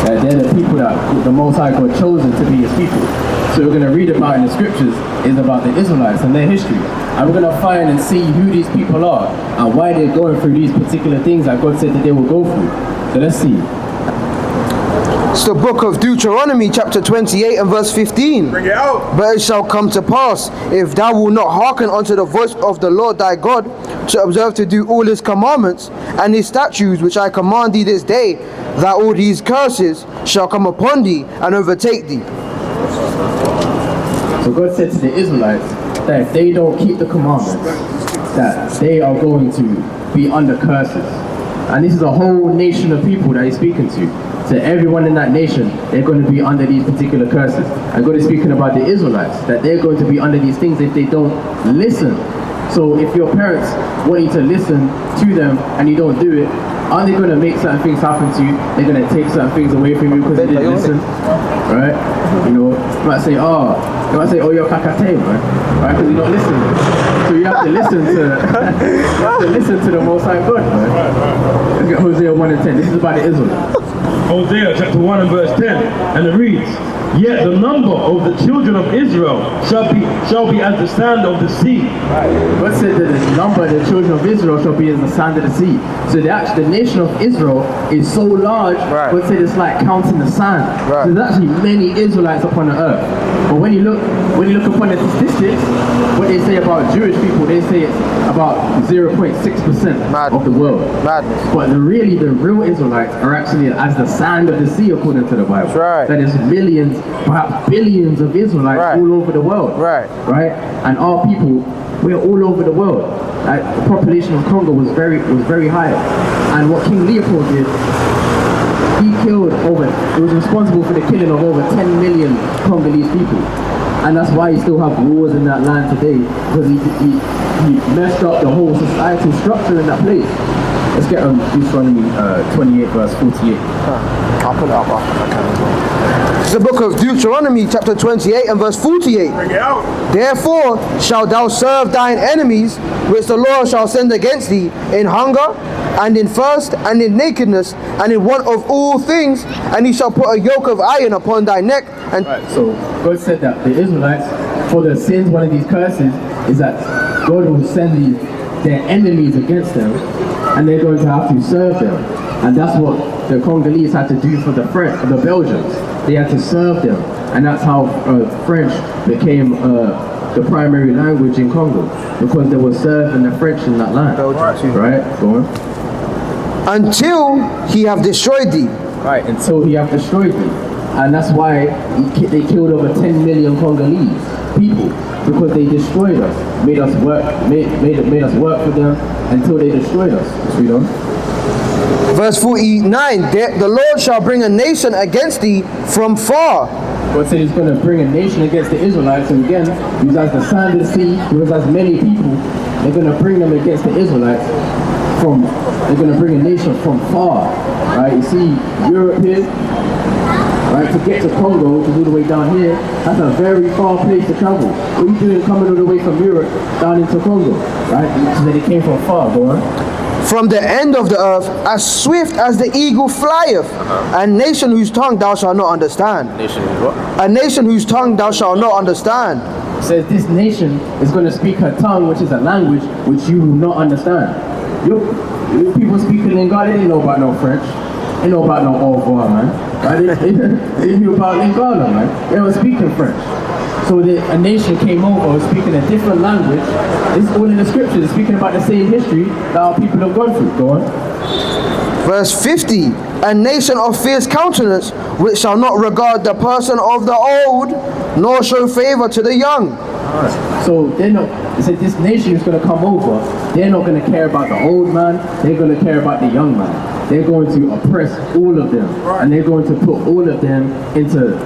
Speaker 2: They're the people that the Most High God chosen to be his people. So we're going to read about in the scriptures is about the Israelites and their history. And we're going to find and see who these people are and why they're going through these particular things that God said that they will go through. So let's see.
Speaker 4: It's the book of Deuteronomy chapter 28 and verse 15.
Speaker 3: Bring it out.
Speaker 4: But it shall come to pass, if thou wilt not hearken unto the voice of the Lord thy God, to observe to do all his commandments and his statutes which I command thee this day, that all these curses shall come upon thee and overtake thee.
Speaker 2: So God said to the Israelites that if they don't keep the commandments, that they are going to be under curses. And this is a whole nation of people that he's speaking to. So everyone in that nation, they're going to be under these particular curses. And God is speaking about the Israelites, that they're going to be under these things if they don't listen. So if your parents want you to listen to them and you don't do it, aren't they going to make certain things happen to you? They're going to take certain things away from you because you didn't listen, right? You know, you might say, oh, you're kakate, right? Because you're not listening. So you have to listen to the Most High God, right? Look at Hosea 1 and 10. This is about the Israelites.
Speaker 5: Hosea chapter 1 and verse 10, and it reads, "Yet the number of the children of Israel shall be as the sand of the sea."
Speaker 2: God said that the number of the children of Israel shall be as the sand of the sea. So the nation of Israel is so large, God said it's like counting the sand. So there's actually many Israelites upon the earth. But when you look upon the statistics, what they say about Jewish people, they say it's about 0.6% of the world. But the real Israelites are actually as the sand of the sea according to the Bible. That is millions, perhaps billions of Israelites all over the world. Right? And our people, we're all over the world. The population of Congo was very high. And what King Leopold did, he was responsible for the killing of over 10 million Congolese people. And that's why you still have wars in that land today, because he messed up the whole societal structure in that place. Let's get Deuteronomy 28 verse 48.
Speaker 4: I'll put it up after I can as well. It's the book of Deuteronomy chapter 28 and verse 48.
Speaker 1: Bring it out.
Speaker 4: Therefore shalt thou serve thine enemies, which the Lord shall send against thee, in hunger, and in thirst, and in nakedness, and in want of all things, and he shall put a yoke of iron upon thy neck. And
Speaker 2: so God said that the Israelites, for their sins, one of these curses is that God will send their enemies against them, and they're going to have to serve them. And that's what the Congolese had to do for the Belgians. They had to serve them, and that's how French became the primary language in Congo, because they were serving the French in that land. Right? Go on.
Speaker 4: Until he have destroyed thee.
Speaker 2: Right, until he have destroyed thee. And that's why they killed over 10 million Congolese people, because they destroyed us, made us work for them until they destroyed us. Let's read on.
Speaker 4: Verse 49, the Lord shall bring a nation against thee from far.
Speaker 2: God said he's going to bring a nation against the Israelites, and again, he was as the sand of the sea, he was as many people. They're going to bring them against the Israelites they're going to bring a nation from far. Right, you see Europe here, right, to get to Congo, which is all the way down here, that's a very far place to travel. What are you doing coming all the way from Europe down into Congo? Right, so they came from far, go on.
Speaker 4: From the end of the earth, as swift as the eagle flieth, a nation whose tongue thou shalt not understand. A nation whose tongue thou shalt not understand.
Speaker 2: It says this nation is going to speak her tongue, which is a language which you will not understand. You people speaking Lingala, they know about no French. They know about no au revoir, man. Right? They knew about Lingala, man. They were speaking French. So a nation came over speaking a different language. It's all in the scriptures. It's speaking about the same history that our people have gone through. Go on.
Speaker 4: Verse 50, a nation of fierce countenance, which shall not regard the person of the old, nor show favor to the young.
Speaker 2: So they're not, it said this nation is going to come over. They're not going to care about the old man. They're going to care about the young man. They're going to oppress all of them. And they're going to put all of them into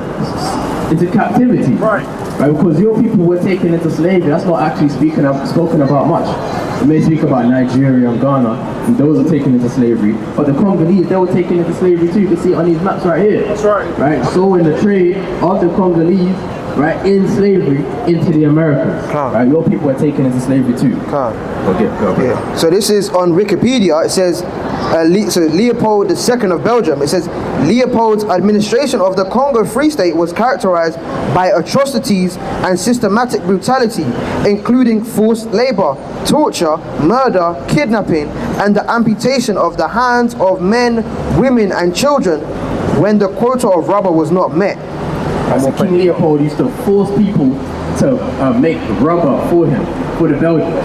Speaker 2: captivity. Right, because your people were taken into slavery. That's not actually spoken about much. It may speak about Nigeria and Ghana, and those are taken into slavery. But the Congolese, they were taken into slavery too. You can see it on these maps right here. That's right. Right, so in the trade of the Congolese, right, in slavery into the Americas. Right, your people were taken into slavery too.
Speaker 4: Yeah. So this is on Wikipedia. It says Leopold II of Belgium. It says Leopold's administration of the Congo Free State was characterized by atrocities and systematic brutality, including forced labor, torture, murder, kidnapping, and the amputation of the hands of men, women, and children when the quota of rubber was not met.
Speaker 2: So King Leopold used to force people to make rubber for him, for the Belgians,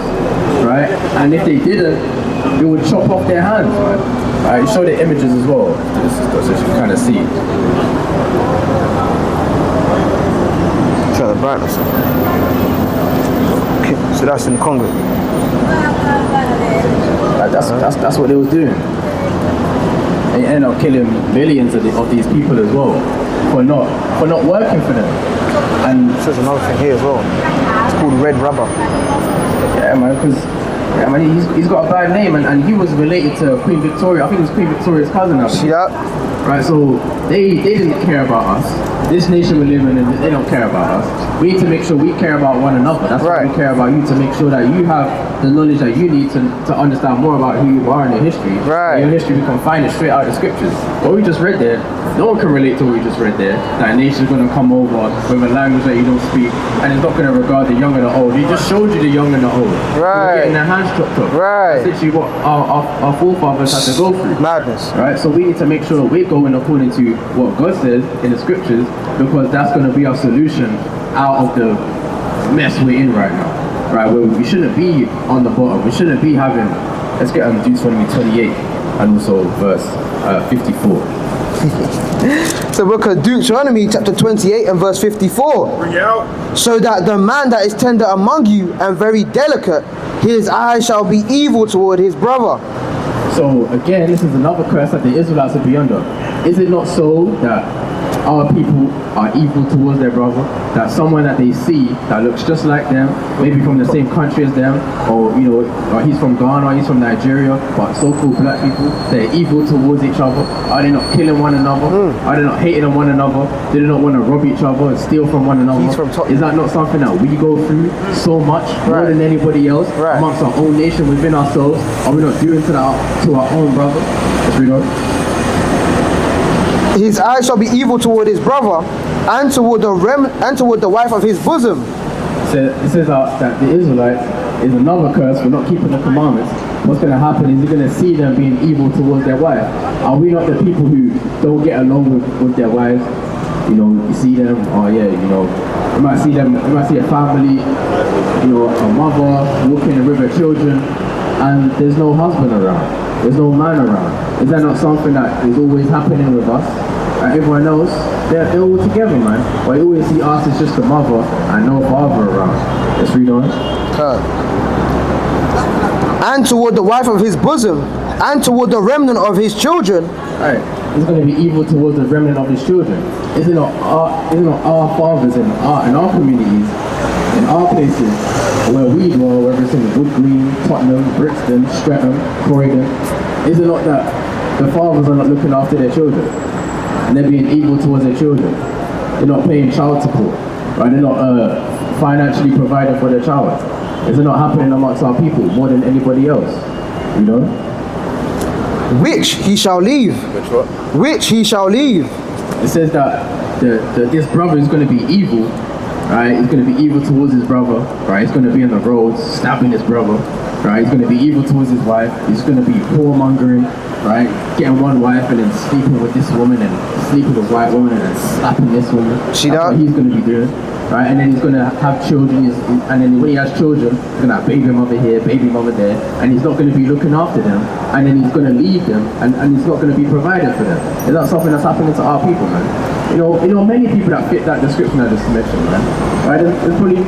Speaker 2: right? And if they didn't, they would chop off their hands, right? Show the images as well, so you can kind of see.
Speaker 4: Turn the brightness up. Okay, so that's in Congo.
Speaker 2: Like that's what they was doing. They ended up killing millions of these people as well for not working for them. And
Speaker 4: There's another thing here as well. It's called red rubber.
Speaker 2: yeah, man, because he's got a bad name, and he was related to Queen Victoria. I think it was Queen Victoria's cousin.
Speaker 4: See that?
Speaker 2: Right, so they didn't care about us. This nation we live in, they don't care about us. We need to make sure we care about one another. That's why we care about you, to make sure that you have the knowledge that you need to understand more about who you are in your history.
Speaker 4: Right.
Speaker 2: In your history, we can find it straight out of the scriptures. What we just read there, no one can relate to what we just read there. That a nation's going to come over with a language that you don't speak, and it's not going to regard the young and the old. He just showed you the young and the old.
Speaker 4: Right.
Speaker 2: Getting their hands chopped off.
Speaker 4: Right.
Speaker 2: That's literally what our forefathers had to go through.
Speaker 4: Madness.
Speaker 2: Right, so we need to make sure we're going according to what God says in the scriptures, because that's going to be our solution out of the mess we're in right now. Right, where we shouldn't be on the bottom. We shouldn't be having. Let's get Deuteronomy 28 and also verse 54.
Speaker 4: So book of Deuteronomy chapter 28 and verse 54.
Speaker 1: Bring it out.
Speaker 4: So that the man that is tender among you and very delicate, his eye shall be evil toward his brother.
Speaker 2: So again, this is another curse that the Israelites will be under. Is it not so that our people are evil towards their brother? That someone that they see that looks just like them, maybe from the same country as them, or or he's from Ghana, or he's from Nigeria, but so-called black people, they're evil towards each other. Are they not killing one another? Are they not hating on one another? Do they not want to rob each other and steal from one another? Is that not something that we go through so much, more than anybody else, amongst our own nation, within ourselves? Are we not doing to our own brother? Let's read on.
Speaker 4: His eye shall be evil toward his brother, and toward the wife of his bosom.
Speaker 2: It says that the Israelites is another curse for not keeping the commandments. What's going to happen is you're going to see them being evil towards their wife. Are we not the people who don't get along with their wives? You see them, you might see them, you might see a family, a mother walking in with her children, and there's no husband around, there's no man around. Is that not something that is always happening with us? Everyone else, they're all together, man. But you always see us as just a mother and no father around. Let's read on.
Speaker 4: And toward the wife of his bosom, and toward the remnant of his children.
Speaker 2: Alright, he's going to be evil towards the remnant of his children. Isn't it our fathers in our communities, in our places where we dwell, whether it's in Wood Green, Tottenham, Brixton, Streatham, Croydon, is it not that the fathers are not looking after their children? And they're being evil towards their children. They're not paying child support, right? They're not financially providing for their child. Is it not happening amongst our people more than anybody else?
Speaker 4: Which he shall leave.
Speaker 2: Which what?
Speaker 4: Which he shall leave.
Speaker 2: It says that this brother is going to be evil, right? He's going to be evil towards his brother, right? He's going to be on the roads stabbing his brother, right? He's going to be evil towards his wife. He's going to be whoremongering, right? Getting one wife and then sleeping with this woman and sleeping with a white woman and then slapping this woman.
Speaker 4: See
Speaker 2: That's
Speaker 4: that?
Speaker 2: what he's going to be doing, right? And then he's going to have children, and then when he has children, he's going to have baby mother here, baby mother there, and he's not going to be looking after them, and then he's going to leave them, and he's not going to be provided for them. Is that something that's happening to our people, man? Many people that fit that description I just mentioned, man. Right? There's probably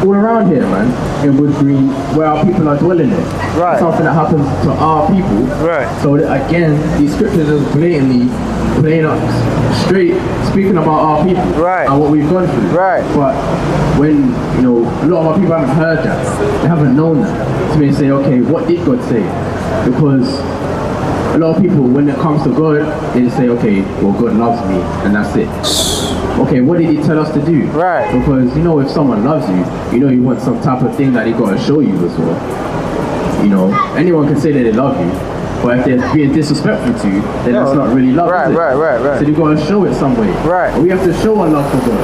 Speaker 2: all around here, man, in Wood Green, where our people are dwelling in.
Speaker 4: Right.
Speaker 2: Something that happens to our people.
Speaker 4: Right.
Speaker 2: So that, again, these scriptures are blatantly playing up straight, speaking about our people.
Speaker 4: Right.
Speaker 2: And what we've gone through.
Speaker 4: Right.
Speaker 2: But when, a lot of our people haven't heard that, they haven't known that, so they say, okay, what did God say? Because a lot of people, when it comes to God, they just say, okay, well, God loves me, and that's it. Okay, what did he tell us to do?
Speaker 4: Right.
Speaker 2: Because, if someone loves you, you want some type of thing that he got to show you as well. Anyone can say that they love you, but if they're being disrespectful to you, then that's not really love, is it?
Speaker 4: Right.
Speaker 2: So you got to show it some way.
Speaker 4: Right.
Speaker 2: And we have to show our love for God,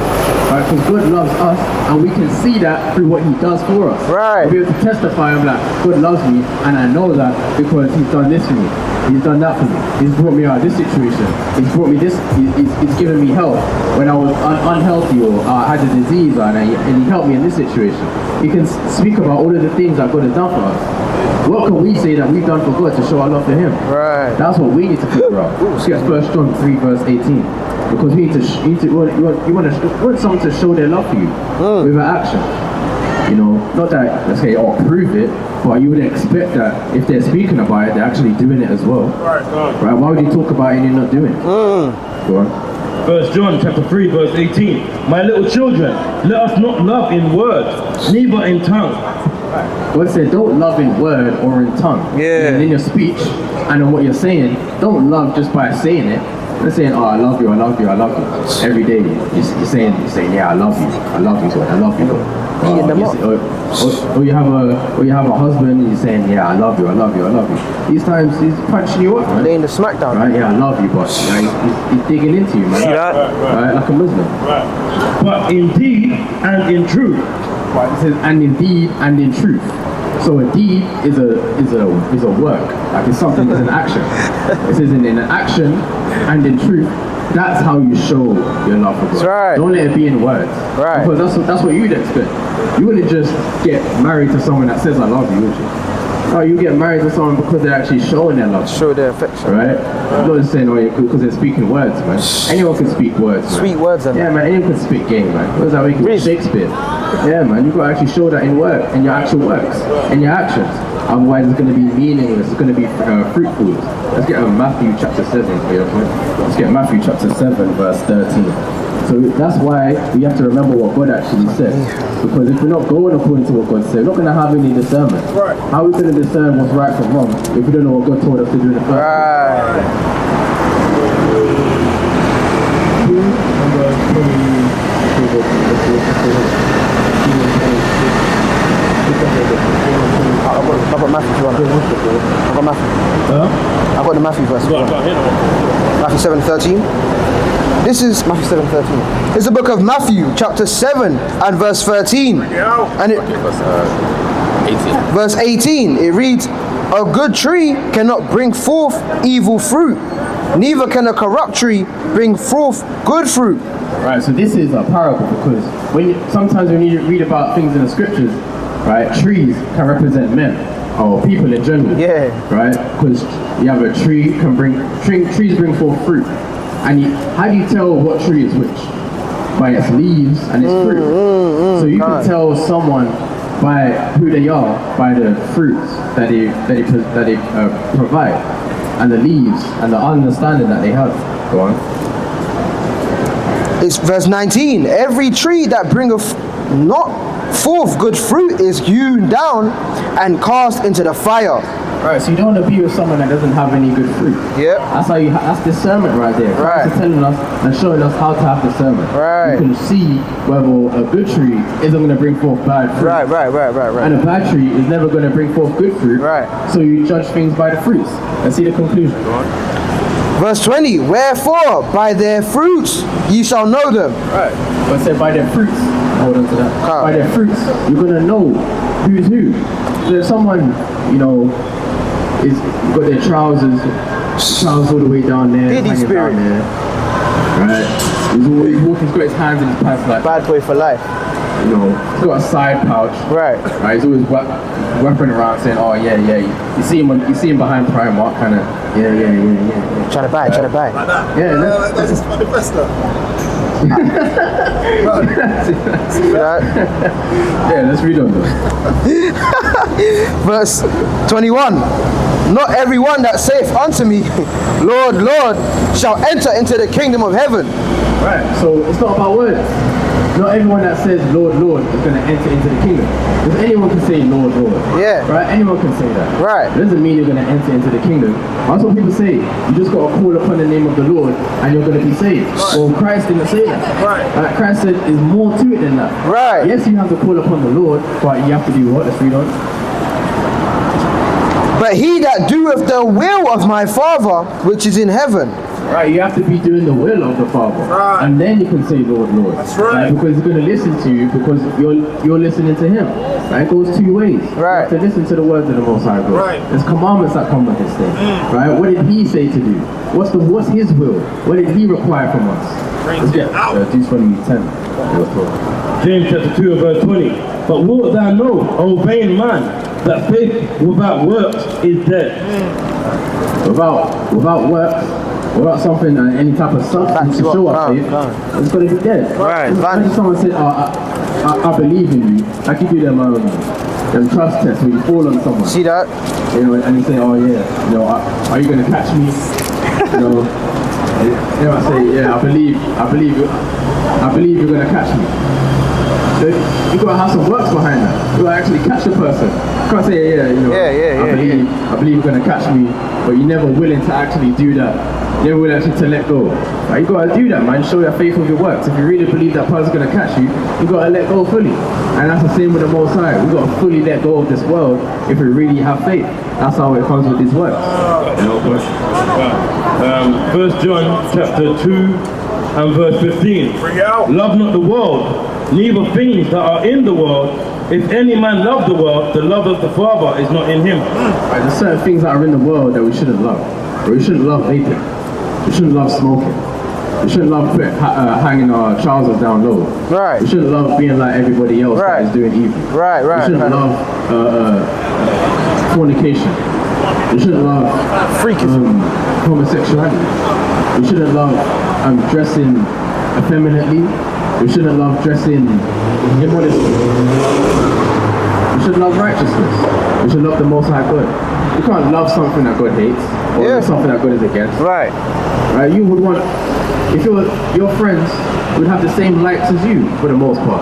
Speaker 2: right? Because God loves us, and we can see that through what he does for us.
Speaker 4: Right.
Speaker 2: We'll be able to testify, I'm like, God loves me, and I know that because he's done this for me. He's done that for me. He's brought me out of this situation. He's brought me this. He's given me help when I was unhealthy or had a disease, and he helped me in this situation. He can speak about all of the things that God has done for us. What can we say that we've done for God to show our love for him?
Speaker 4: Right.
Speaker 2: That's what we need to figure out. Let's get 1 John 3 verse 18. Because you want someone to show their love for you with an action. You know, not that, let's say, prove it, but you would expect that if they're speaking about it, they're actually doing it as well. Right? Why would you talk about it and you're not doing it? Go on.
Speaker 5: 1 John chapter 3 verse 18. My little children, let us not love in word, neither in tongue.
Speaker 2: God said, don't love in word or in tongue.
Speaker 4: Yeah.
Speaker 2: And in your speech and in what you're saying, don't love just by saying it. You're saying, oh, I love you, I love you, I love you. Every day you're saying, yeah, I love you, God, I love you, God. Or you have a husband and you're saying, yeah, I love you, I love you, I love you. These times he's punching you up, man.
Speaker 4: Laying the smackdown.
Speaker 2: Right? Yeah, I love you, but he's digging into you, man.
Speaker 4: See that?
Speaker 2: Right? Like a Muslim.
Speaker 5: But indeed and in truth.
Speaker 2: Right? It says, and indeed and in truth. So a deed is a work. Like it's something, it's an action. It says in an action and in truth. That's how you show your love for God.
Speaker 4: That's right.
Speaker 2: Don't let it be in words.
Speaker 4: Right.
Speaker 2: Because that's what you'd expect. You wouldn't just get married to someone that says I love you, would you? No, you get married to someone because they're actually showing their love.
Speaker 4: Show their affection.
Speaker 2: Right? I'm not just saying, because they're speaking words, man. Anyone can speak words, man.
Speaker 4: Sweet words, and
Speaker 2: yeah, man, anyone can speak game, man. What does that make it? Shakespeare. Yeah, man, you've got to actually show that in work, in your actual works, in your actions. Otherwise, it's going to be meaningless. It's going to be fruitful. Let's get Matthew chapter 7 for your point. Let's get Matthew chapter 7, verse 13. So that's why we have to remember what God actually said. Because if we're not going according to what God said, we're not going to have any discernment.
Speaker 3: Right.
Speaker 2: How are we going to discern what's right from wrong if we don't know what God told us to do in the first place?
Speaker 4: I've got Matthew if you want. I've got Matthew. I've got the Matthew verse. Matthew 7:13. This is Matthew 7:13. It's the book of Matthew, chapter 7 and verse 13. And verse 18, it reads, a good tree cannot bring forth evil fruit, neither can a corrupt tree bring forth good fruit.
Speaker 2: Right, so this is a parable because sometimes when you read about things in the scriptures, right, trees can represent men or people in general.
Speaker 4: Yeah. Right,
Speaker 2: because you have a tree trees bring forth fruit, and how do you tell what tree is which? By its leaves and its fruit. So you can tell someone by who they are by the fruits that they provide, and the leaves and the understanding that they have. Go on.
Speaker 4: It's verse 19. Every tree that bringeth not forth good fruit is hewn down and cast into the fire.
Speaker 2: Right, so you don't want to be with someone that doesn't have any good fruit.
Speaker 4: Yep.
Speaker 2: That's how that's discernment right there.
Speaker 4: Right.
Speaker 2: It's telling us and showing us how to have discernment.
Speaker 4: Right.
Speaker 2: You can see whether a good tree isn't going to bring forth bad fruit.
Speaker 4: Right.
Speaker 2: And a bad tree is never going to bring forth good fruit.
Speaker 4: Right.
Speaker 2: So you judge things by the fruits. Let's see the conclusion.
Speaker 4: Verse 20, wherefore by their fruits ye shall know them.
Speaker 2: Right. But said by their fruits, hold on to that. By their fruits, you're going to know who's who. So if someone, is got their trousers all the way down there,
Speaker 4: Diddy
Speaker 2: hanging
Speaker 4: spirit.
Speaker 2: down there, right? He's walking, he's got his hands in his pants like
Speaker 4: Bad boy for life.
Speaker 2: he's got a side pouch.
Speaker 4: Right.
Speaker 2: He's always weapon around saying, oh yeah. You see him behind Primark, kind of, yeah.
Speaker 4: Trying to buy.
Speaker 3: Like that.
Speaker 2: Yeah,
Speaker 3: that's just manifesto.
Speaker 4: See that?
Speaker 2: Yeah, let's read on those.
Speaker 4: Verse 21. Not everyone that saith unto me, Lord, Lord, shall enter into the kingdom of heaven.
Speaker 2: Right, so it's not about words. Not everyone that says Lord, Lord is going to enter into the kingdom. Because anyone can say Lord, Lord.
Speaker 4: Yeah.
Speaker 2: Right? Anyone can say that.
Speaker 4: Right.
Speaker 2: It doesn't mean you're going to enter into the kingdom. That's what people say. You just got to call upon the name of the Lord and you're going to be saved. Right. Well, Christ didn't say that.
Speaker 3: Right.
Speaker 2: Christ said there's more to it than that.
Speaker 4: Right.
Speaker 2: Yes, you have to call upon the Lord, but you have to do what? Let's read on.
Speaker 4: But he that doeth the will of my Father which is in heaven.
Speaker 2: Right, you have to be doing the will of the Father.
Speaker 3: Right.
Speaker 2: And then you can say Lord, Lord.
Speaker 3: That's right.
Speaker 2: Because he's going to listen to you because you're listening to him. Right? It goes two ways.
Speaker 4: Right.
Speaker 2: You have to listen to the words of the Most High God.
Speaker 3: Right.
Speaker 2: There's commandments that come with this thing. Right? What did he say to do? What's his will? What did he require from us? Let's get Deuteronomy 10.
Speaker 5: James chapter 2 and verse 20. But wilt thou know, O vain man, that faith without works is dead.
Speaker 2: Without works without something, any type of substance to show our faith, it's going to be dead.
Speaker 4: Right.
Speaker 2: Imagine someone said, I believe in you. I give you them trust tests where you fall on someone.
Speaker 4: See that?
Speaker 2: You know, and you say, oh yeah, you know, are you going to catch me? You know, I say, yeah, I believe you're going to catch me. So you got to have some works behind that. You got to actually catch the person. You can't say, yeah, you know, I believe you're going to catch me, but you're never willing to actually do that. You're never willing actually to let go. Right? You got to do that, man. Show your faith with your works. If you really believe that person's going to catch you, you got to let go fully. And that's the same with the Most High. We got to fully let go of this world if we really have faith. That's how it comes with these works.
Speaker 5: First John chapter 2 and verse 15. Love not the world, neither things that are in the world. If any man love the world, the love of the Father is not in him.
Speaker 2: Right, there's certain things that are in the world that we shouldn't love. We shouldn't love vaping. We shouldn't love smoking. We shouldn't love hanging our trousers down low.
Speaker 4: Right.
Speaker 2: We shouldn't love being like everybody else that is doing evil.
Speaker 4: Right.
Speaker 2: We shouldn't love fornication. We shouldn't love homosexuality. We shouldn't love dressing effeminately. We shouldn't love dressing immodestly. We should love righteousness. We should love the Most High God. You can't love something that God hates or something that God is against.
Speaker 4: Right.
Speaker 2: Right? You would want, if your friends would have the same likes as you for the most part.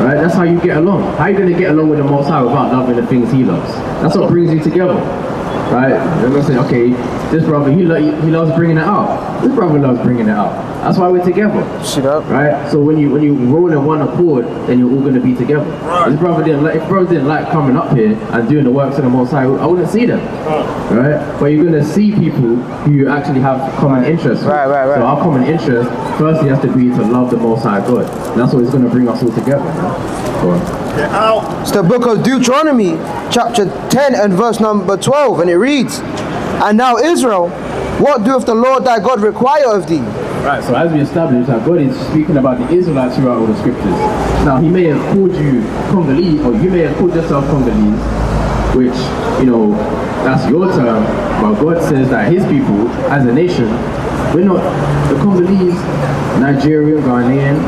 Speaker 2: Right? That's how you get along. How are you going to get along with the Most High without loving the things He loves? That's what brings you together. Right? You're going to say, okay, this brother, he loves bringing it out. This brother loves bringing it out. That's why we're together.
Speaker 4: See that?
Speaker 2: Right? So when you roll in one accord, then you're all going to be together. Right. If brothers didn't like coming up here and doing the works of the Most High, I wouldn't see them. Right? But you're going to see people who you actually have common interests with.
Speaker 4: Right.
Speaker 2: So our common interest, firstly, has to be to love the Most High God. And that's what is going to bring us all together. Go on.
Speaker 4: It's the book of Deuteronomy, chapter 10 and verse number 12, and it reads, And now Israel, what doeth the Lord thy God require of thee?
Speaker 2: Right, so as we established, that God is speaking about the Israelites throughout all the scriptures. Now, He may have called you Congolese, or you may have called yourself Congolese, which, you know, that's your term, but God says that His people, as a nation, we're not the Congolese, Nigerian, Ghanaian,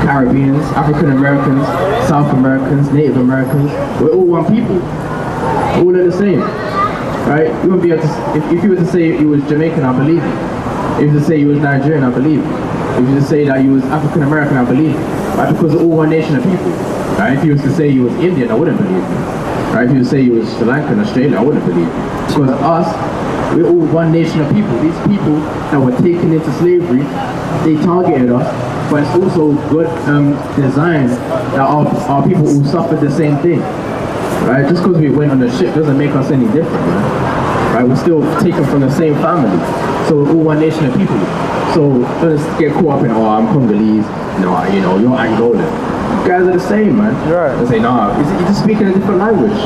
Speaker 2: Caribbeans, African Americans, South Americans, Native Americans, we're all one people. All are the same. Right? You wouldn't be able to, if you were to say you was Jamaican, I believe you. If you were to say you was Nigerian, I believe you. If you were to say that you was African American, I believe you. Right? Because we're all one nation of people. Right? If you was to say you was Indian, I wouldn't believe you. Right? If you were to say you was Sri Lankan, Australia, I wouldn't believe you. Because us, we're all one nation of people. These people that were taken into slavery, they targeted us, but it's also good design that our people all suffered the same thing. Right? Just because we went on the ship doesn't make us any different, man. Right? We're still taken from the same family. So we're all one nation of people. So don't just get caught up in, I'm Congolese, you're Angolan. You guys are the same, man.
Speaker 4: Right.
Speaker 2: They say, nah, you're just speaking a different language.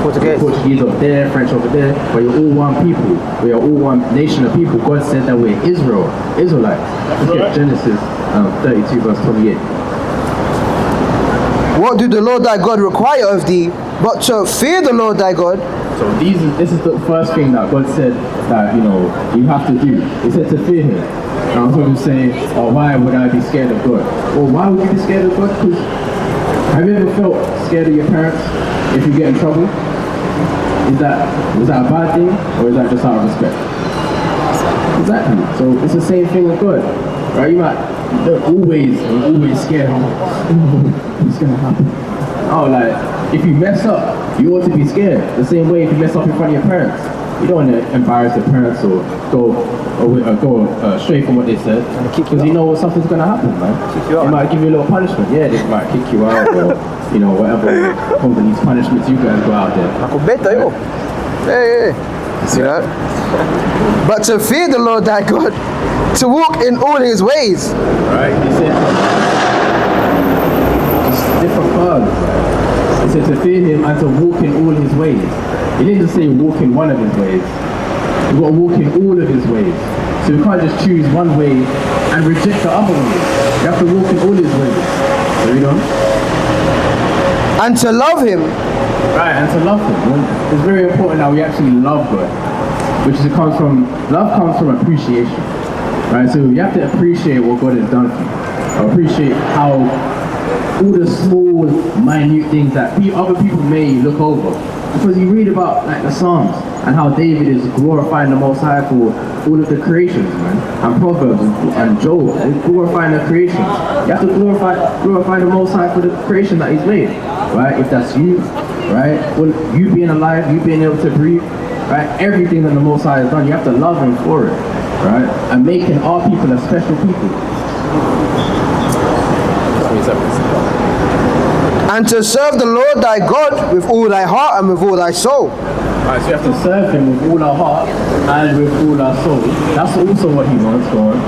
Speaker 2: Portuguese over there, French over there, but you're all one people. We are all one nation of people. God said that we're Israel, Israelites. Let's get Genesis 32 verse 28.
Speaker 4: What do the Lord thy God require of thee, but to fear the Lord thy God?
Speaker 2: So this is the first thing that God said that, you have to do. He said to fear Him. Now I'm going to say, why would I be scared of God? Well, why would you be scared of God? Because have you ever felt scared of your parents if you get in trouble? Was that a bad thing, or is that just out of respect? Exactly. So it's the same thing with God, right? You're always scared. What's gonna happen? If you mess up, you ought to be scared. The same way if you mess up in front of your parents, you don't want to embarrass your parents or go straight from what they said, because you know something's gonna happen, man. They might give you a little punishment. Yeah, they might kick you out, or whatever Congolese punishments you guys go out there.
Speaker 4: Hey. See that? But to fear the Lord thy God, to walk in all His ways.
Speaker 2: Right? He said, just different words. He said to fear Him and to walk in all His ways. He didn't just say walk in one of His ways. You've got to walk in all of His ways. So you can't just choose one way and reject the other way. You have to walk in all His ways. Read on.
Speaker 4: And to love Him.
Speaker 2: Right, and to love Him. It's very important that we actually love God. Love comes from appreciation. Right, so you have to appreciate what God has done for you. Appreciate how all the small, minute things that other people may look over. Because you read about like the Psalms and how David is glorifying the Most High for all of the creations, man. And Proverbs and Job, they're glorifying the creations. You have to glorify the Most High for the creation that He's made, right? If that's you, right? Well, you being alive, you being able to breathe, right? Everything that the Most High has done, you have to love Him for it, right? And making our people a special people.
Speaker 4: And to serve the Lord thy God with all thy heart and with all thy soul.
Speaker 2: Right, so you have to serve Him with all our heart and with all our soul. That's also what He wants, go on.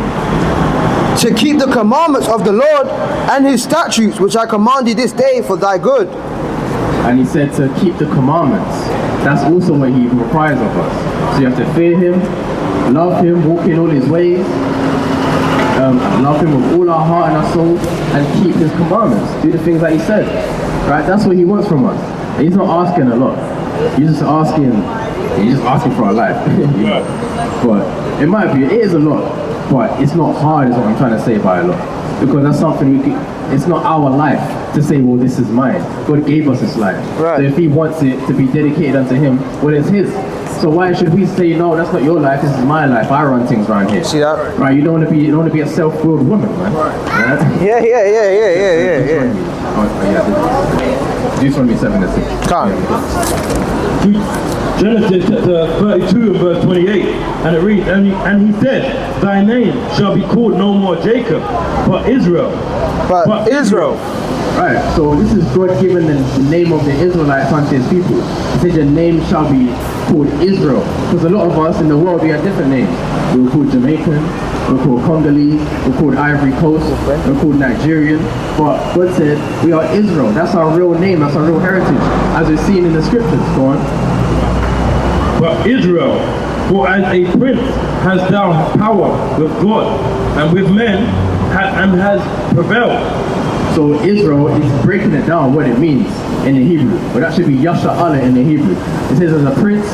Speaker 4: To keep the commandments of the Lord and His statutes, which I command thee this day for thy good.
Speaker 2: And He said to keep the commandments. That's also what He requires of us. So you have to fear Him, love Him, walk in all His ways, love Him with all our heart and our soul, and keep His commandments. Do the things that He said. Right? That's what He wants from us. And He's not asking a lot. He's just asking for our life. But it is a lot, but it's not hard is what I'm trying to say by a lot. Because that's something it's not our life to say, well, this is mine. God gave us this life.
Speaker 4: Right.
Speaker 2: So if He wants it to be dedicated unto Him, well, it's His. So why should we say, no, that's not your life, this is my life, I run things around here.
Speaker 4: See that?
Speaker 2: Right, you don't want to be a self-willed woman, man. Right.
Speaker 4: Yeah.
Speaker 2: Deuteronomy 7:6.
Speaker 5: Genesis chapter 32 and verse 28, and it reads, and he said, thy name shall be called no more Jacob, but Israel.
Speaker 4: But Israel.
Speaker 2: Right, so this is God giving the name of the Israelites unto His people. He said your name shall be called Israel. Because a lot of us in the world, we have different names. We're called Jamaican, we're called Congolese, we're called Ivory Coast, we're called Nigerian. But God said we are Israel. That's our real name, that's our real heritage, as we're seen in the scriptures. Go on.
Speaker 5: But Israel, for as a prince has thou power with God and with men, and has prevailed.
Speaker 2: So Israel is breaking it down what it means in the Hebrew. But that should be Yasha Allah in the Hebrew. It says as a prince,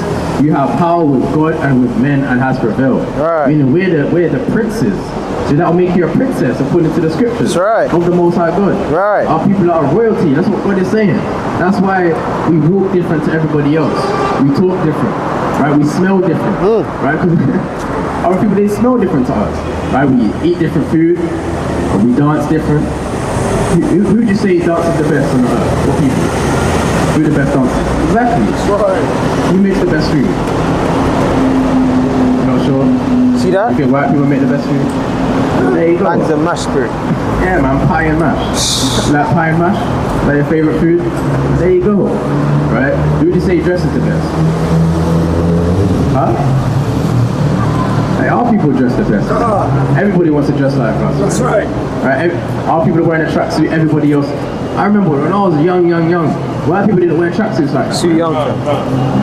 Speaker 2: you have power with God and with men and has prevailed.
Speaker 4: Right.
Speaker 2: Meaning we're the princes. So that will make you a princess according to the scriptures.
Speaker 4: That's right.
Speaker 2: Of the Most High God.
Speaker 4: Right.
Speaker 2: Our people are royalty. That's what God is saying. That's why we walk different to everybody else. We talk different. Right? We smell different. Right? Because our people, they smell different to us. Right? We eat different food. Or we dance different. Who would you say dances the best on earth? What people? Who the best dancers? Exactly.
Speaker 4: Right.
Speaker 2: Who makes the best food? You're not sure?
Speaker 4: See that?
Speaker 2: You think white people make the best food? There you go.
Speaker 4: Man's a mash spirit.
Speaker 2: Yeah, man, pie and mash. Like pie and mash? Like your favorite food? There you go. Right? Who would you say dresses the best? Huh? Like, our people dress the best. Everybody wants to dress like us.
Speaker 1: That's right.
Speaker 2: Right? Our people are wearing a tracksuit, everybody else. I remember when I was young, white people didn't wear tracksuits like that.
Speaker 4: Too young.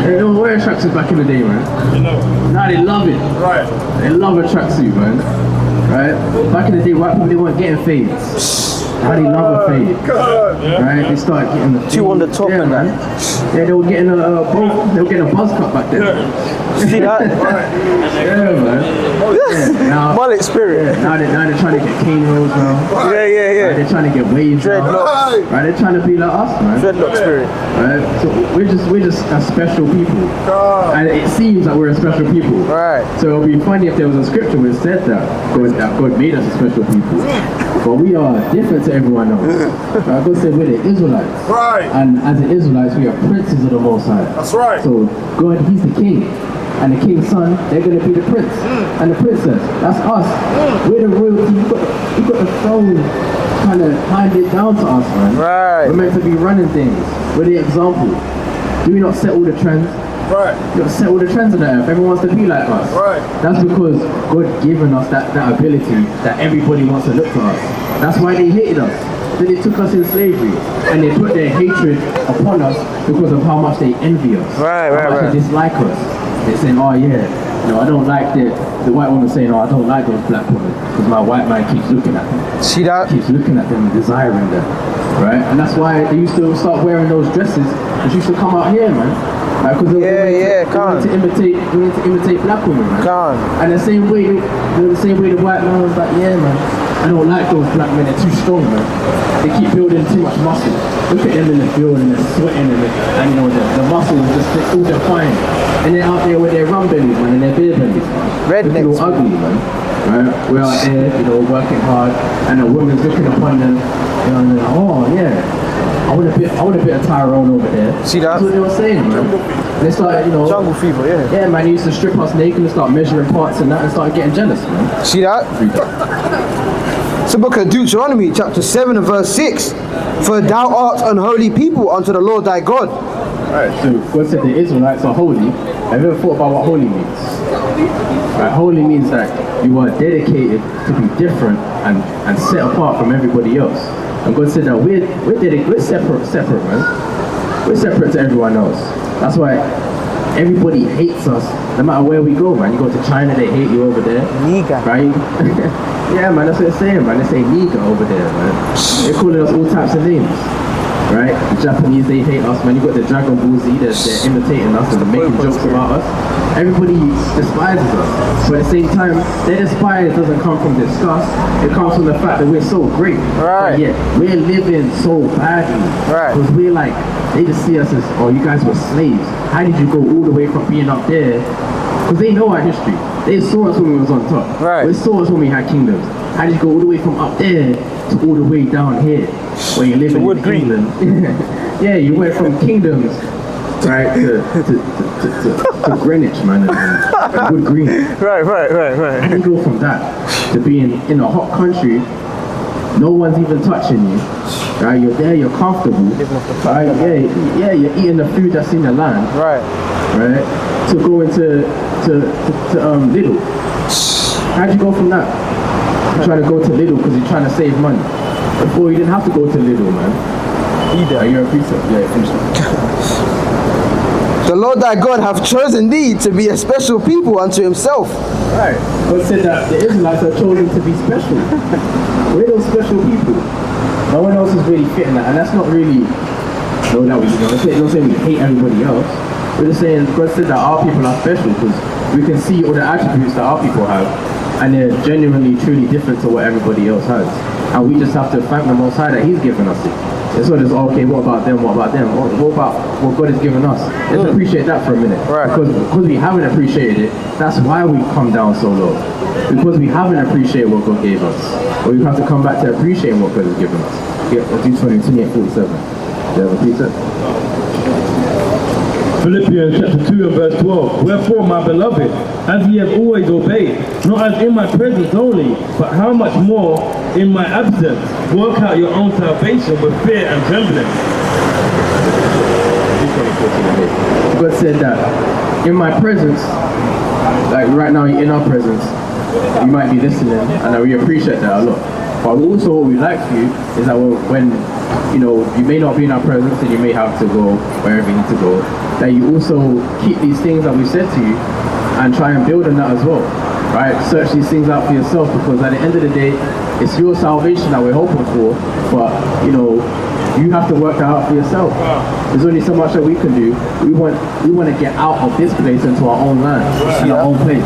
Speaker 2: They don't wear tracksuits back in the day, man. Now they love it.
Speaker 1: Right.
Speaker 2: They love a tracksuit, man. Right? Back in the day, white people, they weren't getting fades. Now they love a fade. Right? They started getting the fade.
Speaker 4: Two on the top and
Speaker 2: man. Yeah, they were getting a buzz cut back then.
Speaker 4: See that?
Speaker 2: Yeah, man. Yeah, now,
Speaker 4: Mullet spirit.
Speaker 2: now they're trying to get cane rolls now.
Speaker 4: Yeah.
Speaker 2: Right, they're trying to get waves now.
Speaker 4: Dreadlocks.
Speaker 2: Right, they're trying to be like us, man.
Speaker 4: Dreadlock spirit.
Speaker 2: Right, so we're just a special people, and it seems that we're a special people.
Speaker 4: Right.
Speaker 2: So it would be funny if there was a scripture where it said that God made us a special people, but we are different to everyone else. Right, God said we're the Israelites,
Speaker 1: Right.
Speaker 2: and as the Israelites, we are princes of the Most High.
Speaker 1: That's right.
Speaker 2: So God, He's the king. And the king's son, they're going to be the prince and the princess. That's us. We're the royalty. You got the throne kind of handed down to us, man.
Speaker 4: Right.
Speaker 2: We're meant to be running things. We're the example. Do we not set all the trends?
Speaker 1: Right.
Speaker 2: You don't set all the trends on the earth. Everyone wants to be like us.
Speaker 1: Right.
Speaker 2: That's because God given us that ability that everybody wants to look to us. That's why they hated us. Then they took us in slavery and they put their hatred upon us because of how much they envy us.
Speaker 4: Right.
Speaker 2: How much they dislike us. They're saying, oh yeah, no, I don't like the white woman saying, oh, I don't like those black women because my white man keeps looking at them.
Speaker 4: See that?
Speaker 2: Keeps looking at them and desiring them, right? And that's why they used to start wearing those dresses and she used to come out here, man. Because they want to imitate black women, man. And the same way, the white man was like, yeah, man, I don't like those black men. They're too strong, man. They keep building too much muscle. Look at them in the field and they're sweating and you know the muscles just all defined. And they're out there with their rum bellies, man, and their beer bellies. Rednecks. Looking all ugly, man. Right? We're out there, you know, working hard, and the woman's looking upon them, you know, and they're like, oh yeah. I want a bit of Tyrone over there. See that? That's what they were saying, man. They started, you know,
Speaker 4: jungle fever, yeah.
Speaker 2: Yeah, man. They used to strip us naked and start measuring parts and that, and started getting jealous, man.
Speaker 4: See that? It's the book of Deuteronomy, chapter 7 and verse 6. For thou art an holy people unto the Lord thy God.
Speaker 2: Alright, so God said the Israelites are holy. Have you ever thought about what holy means? Right, holy means that you are dedicated to be different and set apart from everybody else. And God said that we're separate, man. We're separate to everyone else. That's why everybody hates us, no matter where we go, man. You go to China, they hate you over there. Niga. Right? Yeah, man, that's what they're saying, man. They say Niga over there, man. They're calling us all types of names. Right? The Japanese, they hate us, man. You got the Dragon Ball Z, they're imitating us and they're making jokes about us. Everybody despises us. But at the same time, their despise doesn't come from disgust. It comes from the fact that we're so great. Right. But yet, we're living so badly. Right. Because we're like, they just see us as, oh, you guys were slaves. How did you go all the way from being up there? Because they know our history. They saw us when we was on top. Right. They saw us when we had kingdoms. How did you go all the way from up there to all the way down here? Where you live in England. Yeah, you went from kingdoms, right, to Greenwich, man, and Wood Green. Right. How do you go from that to being in a hot country, no one's even touching you, right? You're there, you're comfortable, right? Yeah, you're eating the food that's in the land, right? To go into Lidl. How'd you go from that? You're trying to go to Lidl because you're trying to save money. Before you didn't have to go to Lidl, man. Either. You're a pizza. Yeah, finish it.
Speaker 4: The Lord thy God hath chosen thee to be a special people unto himself.
Speaker 2: Right. God said that the Israelites are chosen to be special. We're those special people. No one else is really fitting that, and that's not really. No, that we don't say we hate everybody else. We're just saying God said that our people are special because we can see all the attributes that our people have, and they're genuinely, truly different to what everybody else has. And we just have to thank the Most High that He's given us it. It's not just, okay, what about them, what about them? What about what God has given us? Let's appreciate that for a minute. Right. Because we haven't appreciated it, that's why we've come down so low. Because we haven't appreciated what God gave us. But we have to come back to appreciating what God has given us. Yeah, Deuteronomy 28:47. Do you have a pizza?
Speaker 5: Philippians chapter 2 and verse 12. Wherefore, my beloved, as ye have always obeyed, not as in my presence only, but how much more in my absence, work out your own salvation with fear and trembling.
Speaker 2: God said that in my presence, like right now in our presence, you might be listening, and we appreciate that a lot. But also what we like for you is that when you know, you may not be in our presence and you may have to go wherever you need to go, that you also keep these things that we said to you and try and build on that as well, right? Search these things out for yourself, because at the end of the day, it's your salvation that we're hoping for, but you know, you have to work that out for yourself. There's only so much that we can do. We want to get out of this place into our own land and our own place.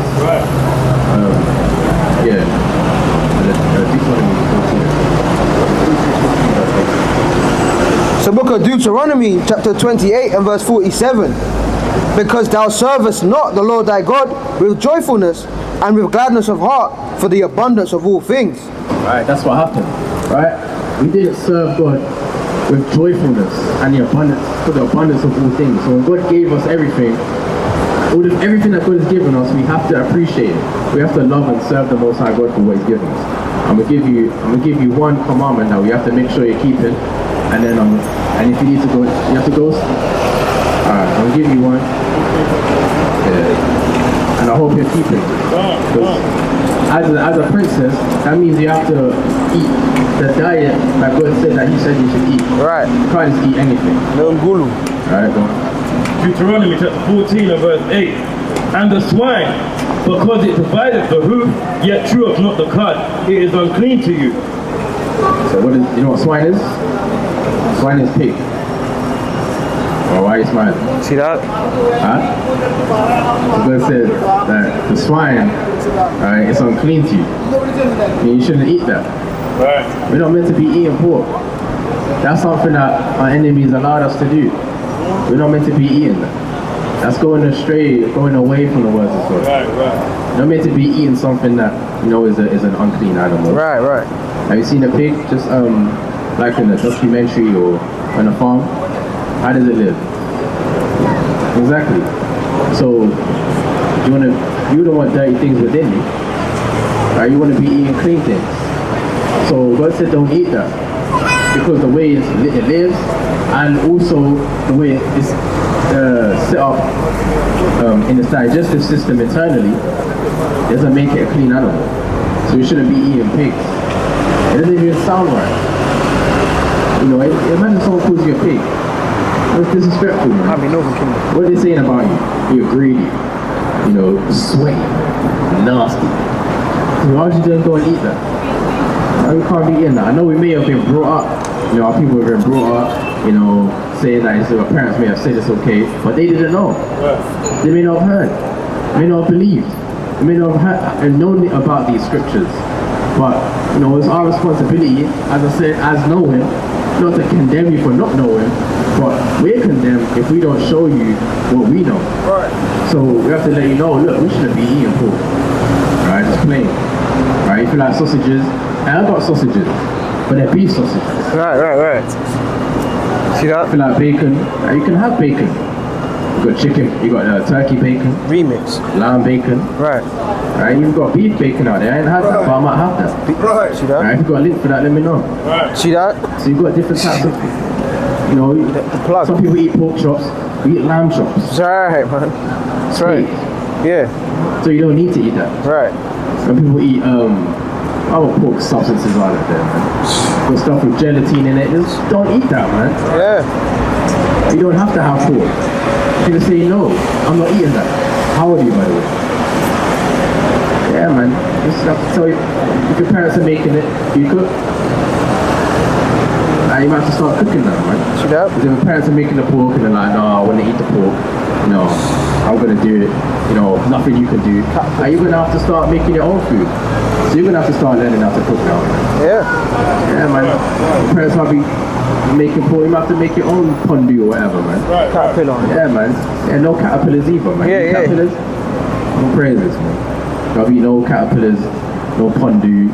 Speaker 4: So book of Deuteronomy chapter 28 and verse 47. Because thou servest not the Lord thy God with joyfulness and with gladness of heart for the abundance of all things.
Speaker 2: Right, that's what happened. Right? We didn't serve God with joyfulness and the abundance, for the abundance of all things. So when God gave us everything, everything that God has given us, we have to appreciate it. We have to love and serve the Most High God for what He's given us. I'm gonna give you one commandment that we have to make sure you keep it, and then and if you need to go, you have to go. Alright, I'm gonna give you one. And I hope you keep it. As a princess, that means you have to eat the diet that God said that He said you should eat. Right. You can't just eat anything.
Speaker 4: No gulu.
Speaker 2: Alright, go on.
Speaker 5: Deuteronomy chapter 14 and verse 8. And the swine, because it divideth the hoof, yet cheweth not the cud, it is unclean to you.
Speaker 2: So you know what swine is? Swine is pig. Well, why are you smiling?
Speaker 4: See that?
Speaker 2: Huh? The God said that the swine, right, it's unclean to you. And you shouldn't eat that.
Speaker 5: Right.
Speaker 2: We're not meant to be eating pork. That's something that our enemies allowed us to do. We're not meant to be eating that. That's going astray, going away from the words of God.
Speaker 5: Right.
Speaker 2: We're not meant to be eating something that is an unclean animal.
Speaker 4: Right.
Speaker 2: Have you seen a pig just like in a documentary or on a farm? How does it live? Exactly. So you don't want dirty things within you. Right? You want to be eating clean things. So God said don't eat that. Because the way it lives and also the way it's set up in its digestive system internally doesn't make it a clean animal. So you shouldn't be eating pigs. It doesn't even sound right. Imagine someone calls you a pig. That's disrespectful, man.
Speaker 4: I mean,
Speaker 2: What are they saying about you? You're greedy, sweaty, nasty. Why would you just go and eat that? We can't be eating that. I know we may have been brought up, our people have been brought up, saying that our parents may have said it's okay, but they didn't know. They may not have heard, may not have believed, they may not have known about these scriptures. But, it's our responsibility, as I said, as knowing, not to condemn you for not knowing, but we're condemned if we don't show you what we know.
Speaker 4: Right.
Speaker 2: So we have to let you know, look, we shouldn't be eating pork. Right, just plain. Right, if you like sausages, and I've got sausages, but they're beef sausages.
Speaker 4: Right. See that?
Speaker 2: If you like bacon, you can have bacon. You got chicken, you got turkey bacon.
Speaker 4: Remix.
Speaker 2: Lamb bacon.
Speaker 4: Right.
Speaker 2: Right, you've got beef bacon out there. I ain't had that, but I might have that.
Speaker 4: Right. See that?
Speaker 2: Right, if you've got a link for that, let me know.
Speaker 5: Right.
Speaker 4: See that?
Speaker 2: So you've got different types of,
Speaker 4: The plug.
Speaker 2: some people eat pork chops, we eat lamb chops.
Speaker 4: That's right, man. That's right. Yeah.
Speaker 2: So you don't need to eat that.
Speaker 4: Right.
Speaker 2: Some people eat other pork substances out of there, man. Got stuff with gelatin in it. Just don't eat that, man.
Speaker 4: Yeah.
Speaker 2: You don't have to have pork. You can say no, I'm not eating that. How old are you, by the way? Yeah, man. Just have to tell you, if your parents are making it, you cook. You might have to start cooking now, man.
Speaker 4: See that?
Speaker 2: Because if your parents are making the pork and they're like, no, I want to eat the pork. No, I'm going to do it. Nothing you can do. You're going to have to start making your own food. So you're going to have to start learning how to cook now.
Speaker 4: Yeah.
Speaker 2: Yeah, man. Your parents might be making pork. You might have to make your own pondu or whatever, man.
Speaker 5: Right.
Speaker 4: Caterpillar.
Speaker 2: Yeah, man. Yeah, no caterpillars either, man.
Speaker 4: Yeah.
Speaker 2: Caterpillars? No praises, man. There'll be no caterpillars, no pondu.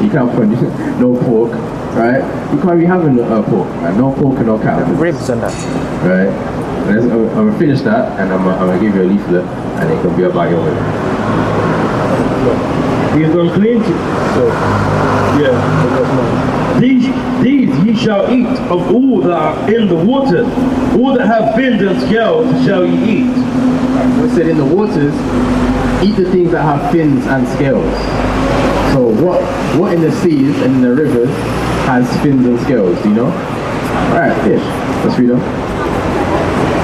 Speaker 2: You can't pondu. No pork, right? You can't be having pork, man. No pork and no caterpillars.
Speaker 4: Ribs and that.
Speaker 2: Right? I'm going to finish that and I'm going to give you a leaflet and it can be about your way.
Speaker 5: He is unclean to so yeah. These ye shall eat of all that are in the waters, all that have fins and scales shall ye eat.
Speaker 2: We said in the waters, eat the things that have fins and scales. So what in the seas and in the rivers has fins and scales, do you know? Alright, fish. Let's read on.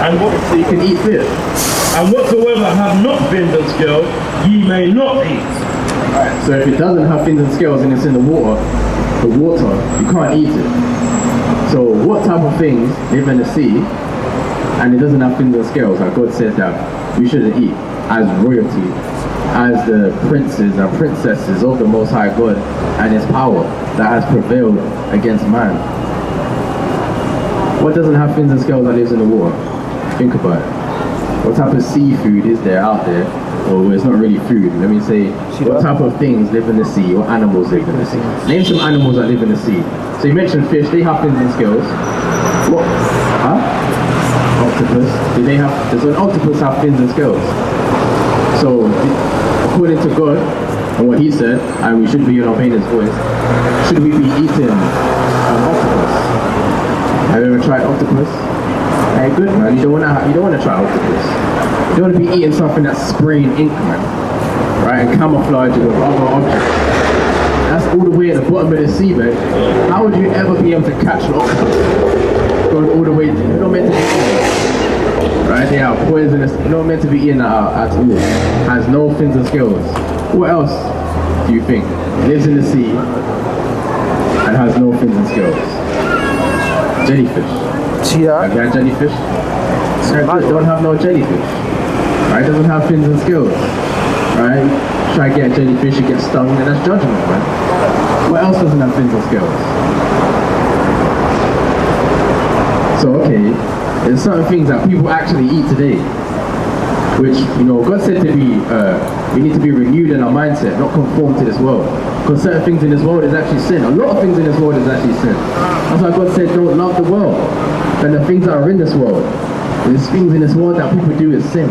Speaker 5: And
Speaker 2: So you can eat fish.
Speaker 5: And whatsoever have not fins and scales, ye may not eat.
Speaker 2: So if it doesn't have fins and scales and it's in the water, you can't eat it. So what type of things live in the sea and it doesn't have fins and scales, like God said that we shouldn't eat as royalty, as the princes and princesses of the Most High God and His power that has prevailed against man? What doesn't have fins and scales that lives in the water? Think about it. What type of seafood is there out there? Or it's not really food. Let me say, what type of things live in the sea? What animals live in the sea? Name some animals that live in the sea. So you mentioned fish, they have fins and scales. What? Huh? Octopus. Do they have, does an octopus have fins and scales? So, according to God, and what He said, and we should be obeying His voice, should we be eating an octopus? Have you ever tried octopus? Hey, good man. You don't want to try octopus. You don't want to be eating something that's spraying ink, man. Right, and camouflaging with other objects. That's all the way at the bottom of the sea, man. How would you ever be able to catch an octopus? Going all the way, you're not meant to be eating it. Right, they are poisonous. You're not meant to be eating that at all. Has no fins and scales. What else do you think lives in the sea and has no fins and scales? Jellyfish.
Speaker 4: See that?
Speaker 2: Have you had jellyfish? They're good. Don't have no jellyfish. Right? Doesn't have fins and scales. Right? Try to get a jellyfish, you get stung, and that's judgment, man. What else doesn't have fins and scales? So, okay, there's certain things that people actually eat today, which, you know, God said to be, we need to be renewed in our mindset, not conform to this world. Because certain things in this world is actually sin. A lot of things in this world is actually sin. That's why God said, don't love the world and the things that are in this world. There's things in this world that people do is sin.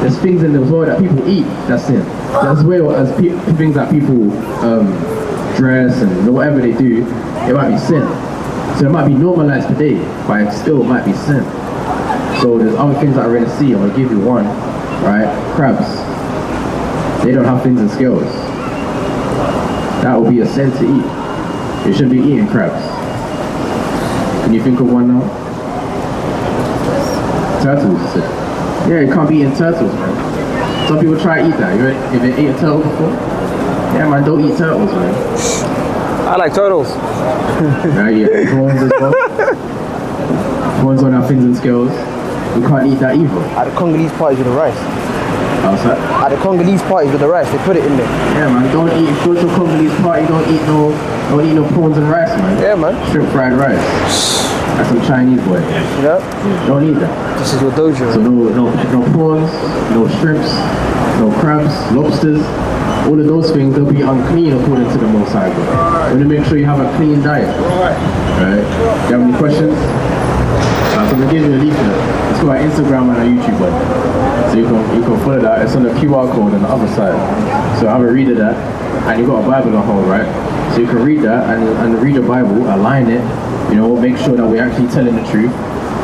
Speaker 2: There's things in this world that people eat, that's sin. As well as things that people dress and whatever they do, it might be sin. So it might be normalized today, but it still might be sin. So there's other things that are in the sea. I'm going to give you one, right? Crabs. They don't have fins and scales. That would be a sin to eat. You shouldn't be eating crabs. Can you think of one now? Turtles. Yeah, you can't be eating turtles, man. Some people try to eat that. If they ate a turtle before? Yeah, man, don't eat turtles, man.
Speaker 4: I like turtles.
Speaker 2: Yeah, yeah, prawns as well. Prawns don't have fins and scales. You can't eat that either.
Speaker 4: At the Congolese parties with the rice.
Speaker 2: How's that?
Speaker 4: At the Congolese parties with the rice, they put it in there.
Speaker 2: Yeah, man, don't eat, go to a Congolese party, don't eat no prawns and rice, man.
Speaker 4: Yeah, man.
Speaker 2: Shrimp fried rice. That's some Chinese boy.
Speaker 4: Yeah.
Speaker 2: Don't eat that.
Speaker 4: This is your dojo.
Speaker 2: So no prawns, no shrimps, no crabs, lobsters. All of those things, they'll be unclean according to the Most High God. You want to make sure you have a clean diet. Right? You have any questions? So I'm going to give you a leaflet. It's got our Instagram and our YouTube one. So you can follow that. It's on the QR code on the other side. So have a read of that. And you've got a Bible at home, right? So you can read that and read your Bible, align it, you know, make sure that we're actually telling the truth.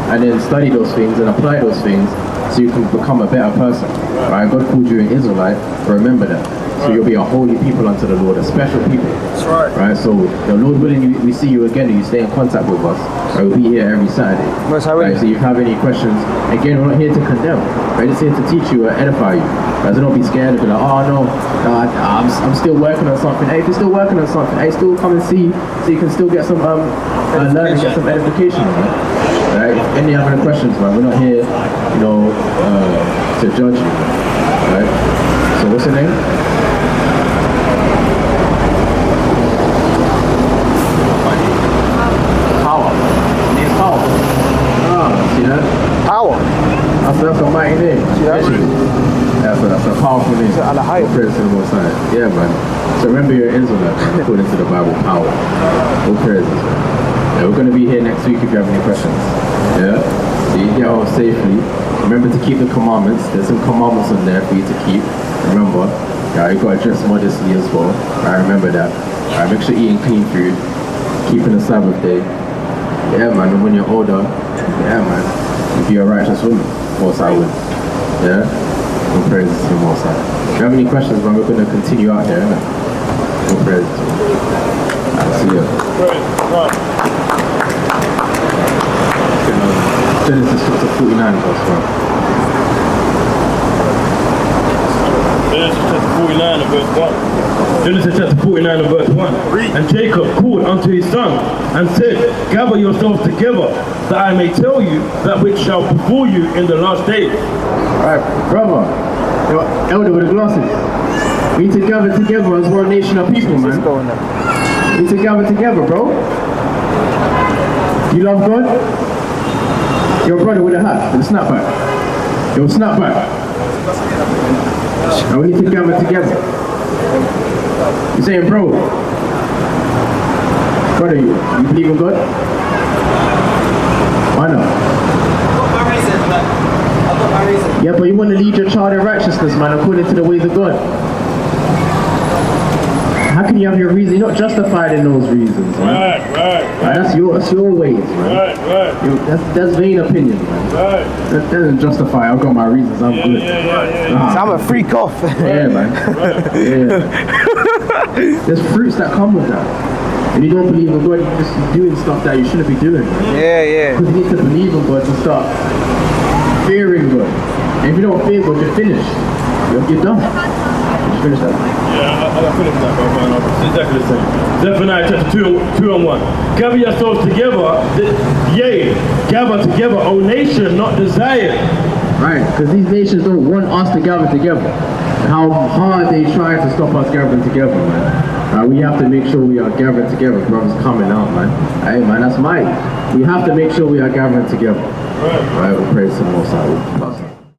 Speaker 2: And then study those things and apply those things so you can become a better person. Right? God called you an Israelite, but remember that. So you'll be a holy people unto the Lord, a special people.
Speaker 3: That's right.
Speaker 2: Right? So the Lord willing, we see you again and you stay in contact with us. Right? We'll be here every Saturday. Right? So if you have any questions, again, we're not here to condemn. We're just here to teach you and edify you. Right? So don't be scared and be like, oh no, I'm still working on something. Hey, if you're still working on something, hey, still come and see so you can still get some learning, get some edification. Right? Right? Any other questions, man? We're not here, you know, to judge you. Right? So what's your name? See that?
Speaker 4: Power.
Speaker 2: That's a mighty name.
Speaker 4: See that?
Speaker 2: That's a powerful name.
Speaker 4: All
Speaker 2: praise to the Most High. Yeah, man. So remember your Israelite, man, according to the Bible, power. All praises, man. Yeah, we're going to be here next week if you have any questions. Yeah? So you get home safely. Remember to keep the commandments. There's some commandments on there for you to keep. Remember, yeah, you've got to dress modestly as well. I remember that. Make sure you're eating clean food. Keeping the Sabbath day. Yeah, man, and when you're older, yeah, man, you'll be a righteous woman. Most I would. Yeah? All praises to the Most High. If you have any questions, man, we're going to continue out here, innit? All praises to you. I'll see you. Genesis chapter 49, verse 1.
Speaker 5: Genesis chapter 49 and verse 1. Genesis chapter 49 and verse 1. And Jacob called unto his son and said, gather yourselves together, that I may tell you that which shall befall you in the last days.
Speaker 2: Alright, brother, your elder with the glasses. We need to gather together as one nation of people, man. We need to gather together, bro. You love God? Your brother with a hat, with a snapback. Your snapback. Now we need to gather together. You're saying, bro, brother, you believe in God? Why not?
Speaker 3: I've got my reason.
Speaker 2: Yeah, but you want to lead your child in righteousness, man, according to the ways of God. How can you have your reason? You're not justified in those reasons, man.
Speaker 5: Right.
Speaker 2: That's your ways, man.
Speaker 5: Right.
Speaker 2: That's vain opinion, man.
Speaker 5: Right.
Speaker 2: That doesn't justify, I've got my reasons, I'm good.
Speaker 5: Yeah.
Speaker 4: So I'm a freak off.
Speaker 2: Yeah, man. Yeah. There's fruits that come with that. And you don't believe in God, you're just doing stuff that you shouldn't be doing. Man.
Speaker 4: Yeah.
Speaker 2: Because you need to believe in God to start fearing God. And if you don't fear God, you're finished. You're done. You finish that?
Speaker 5: Yeah, I finished that, bro. It's exactly the same. Zephaniah chapter 2 and 1. Gather yourselves together, gather together, O nation, not desired.
Speaker 2: Right, because these nations don't want us to gather together. How hard they try to stop us gathering together, man. We have to make sure we are gathering together. Brothers coming out, man. Hey, man, that's mighty. We have to make sure we are gathering together. Right, we praise the Most High.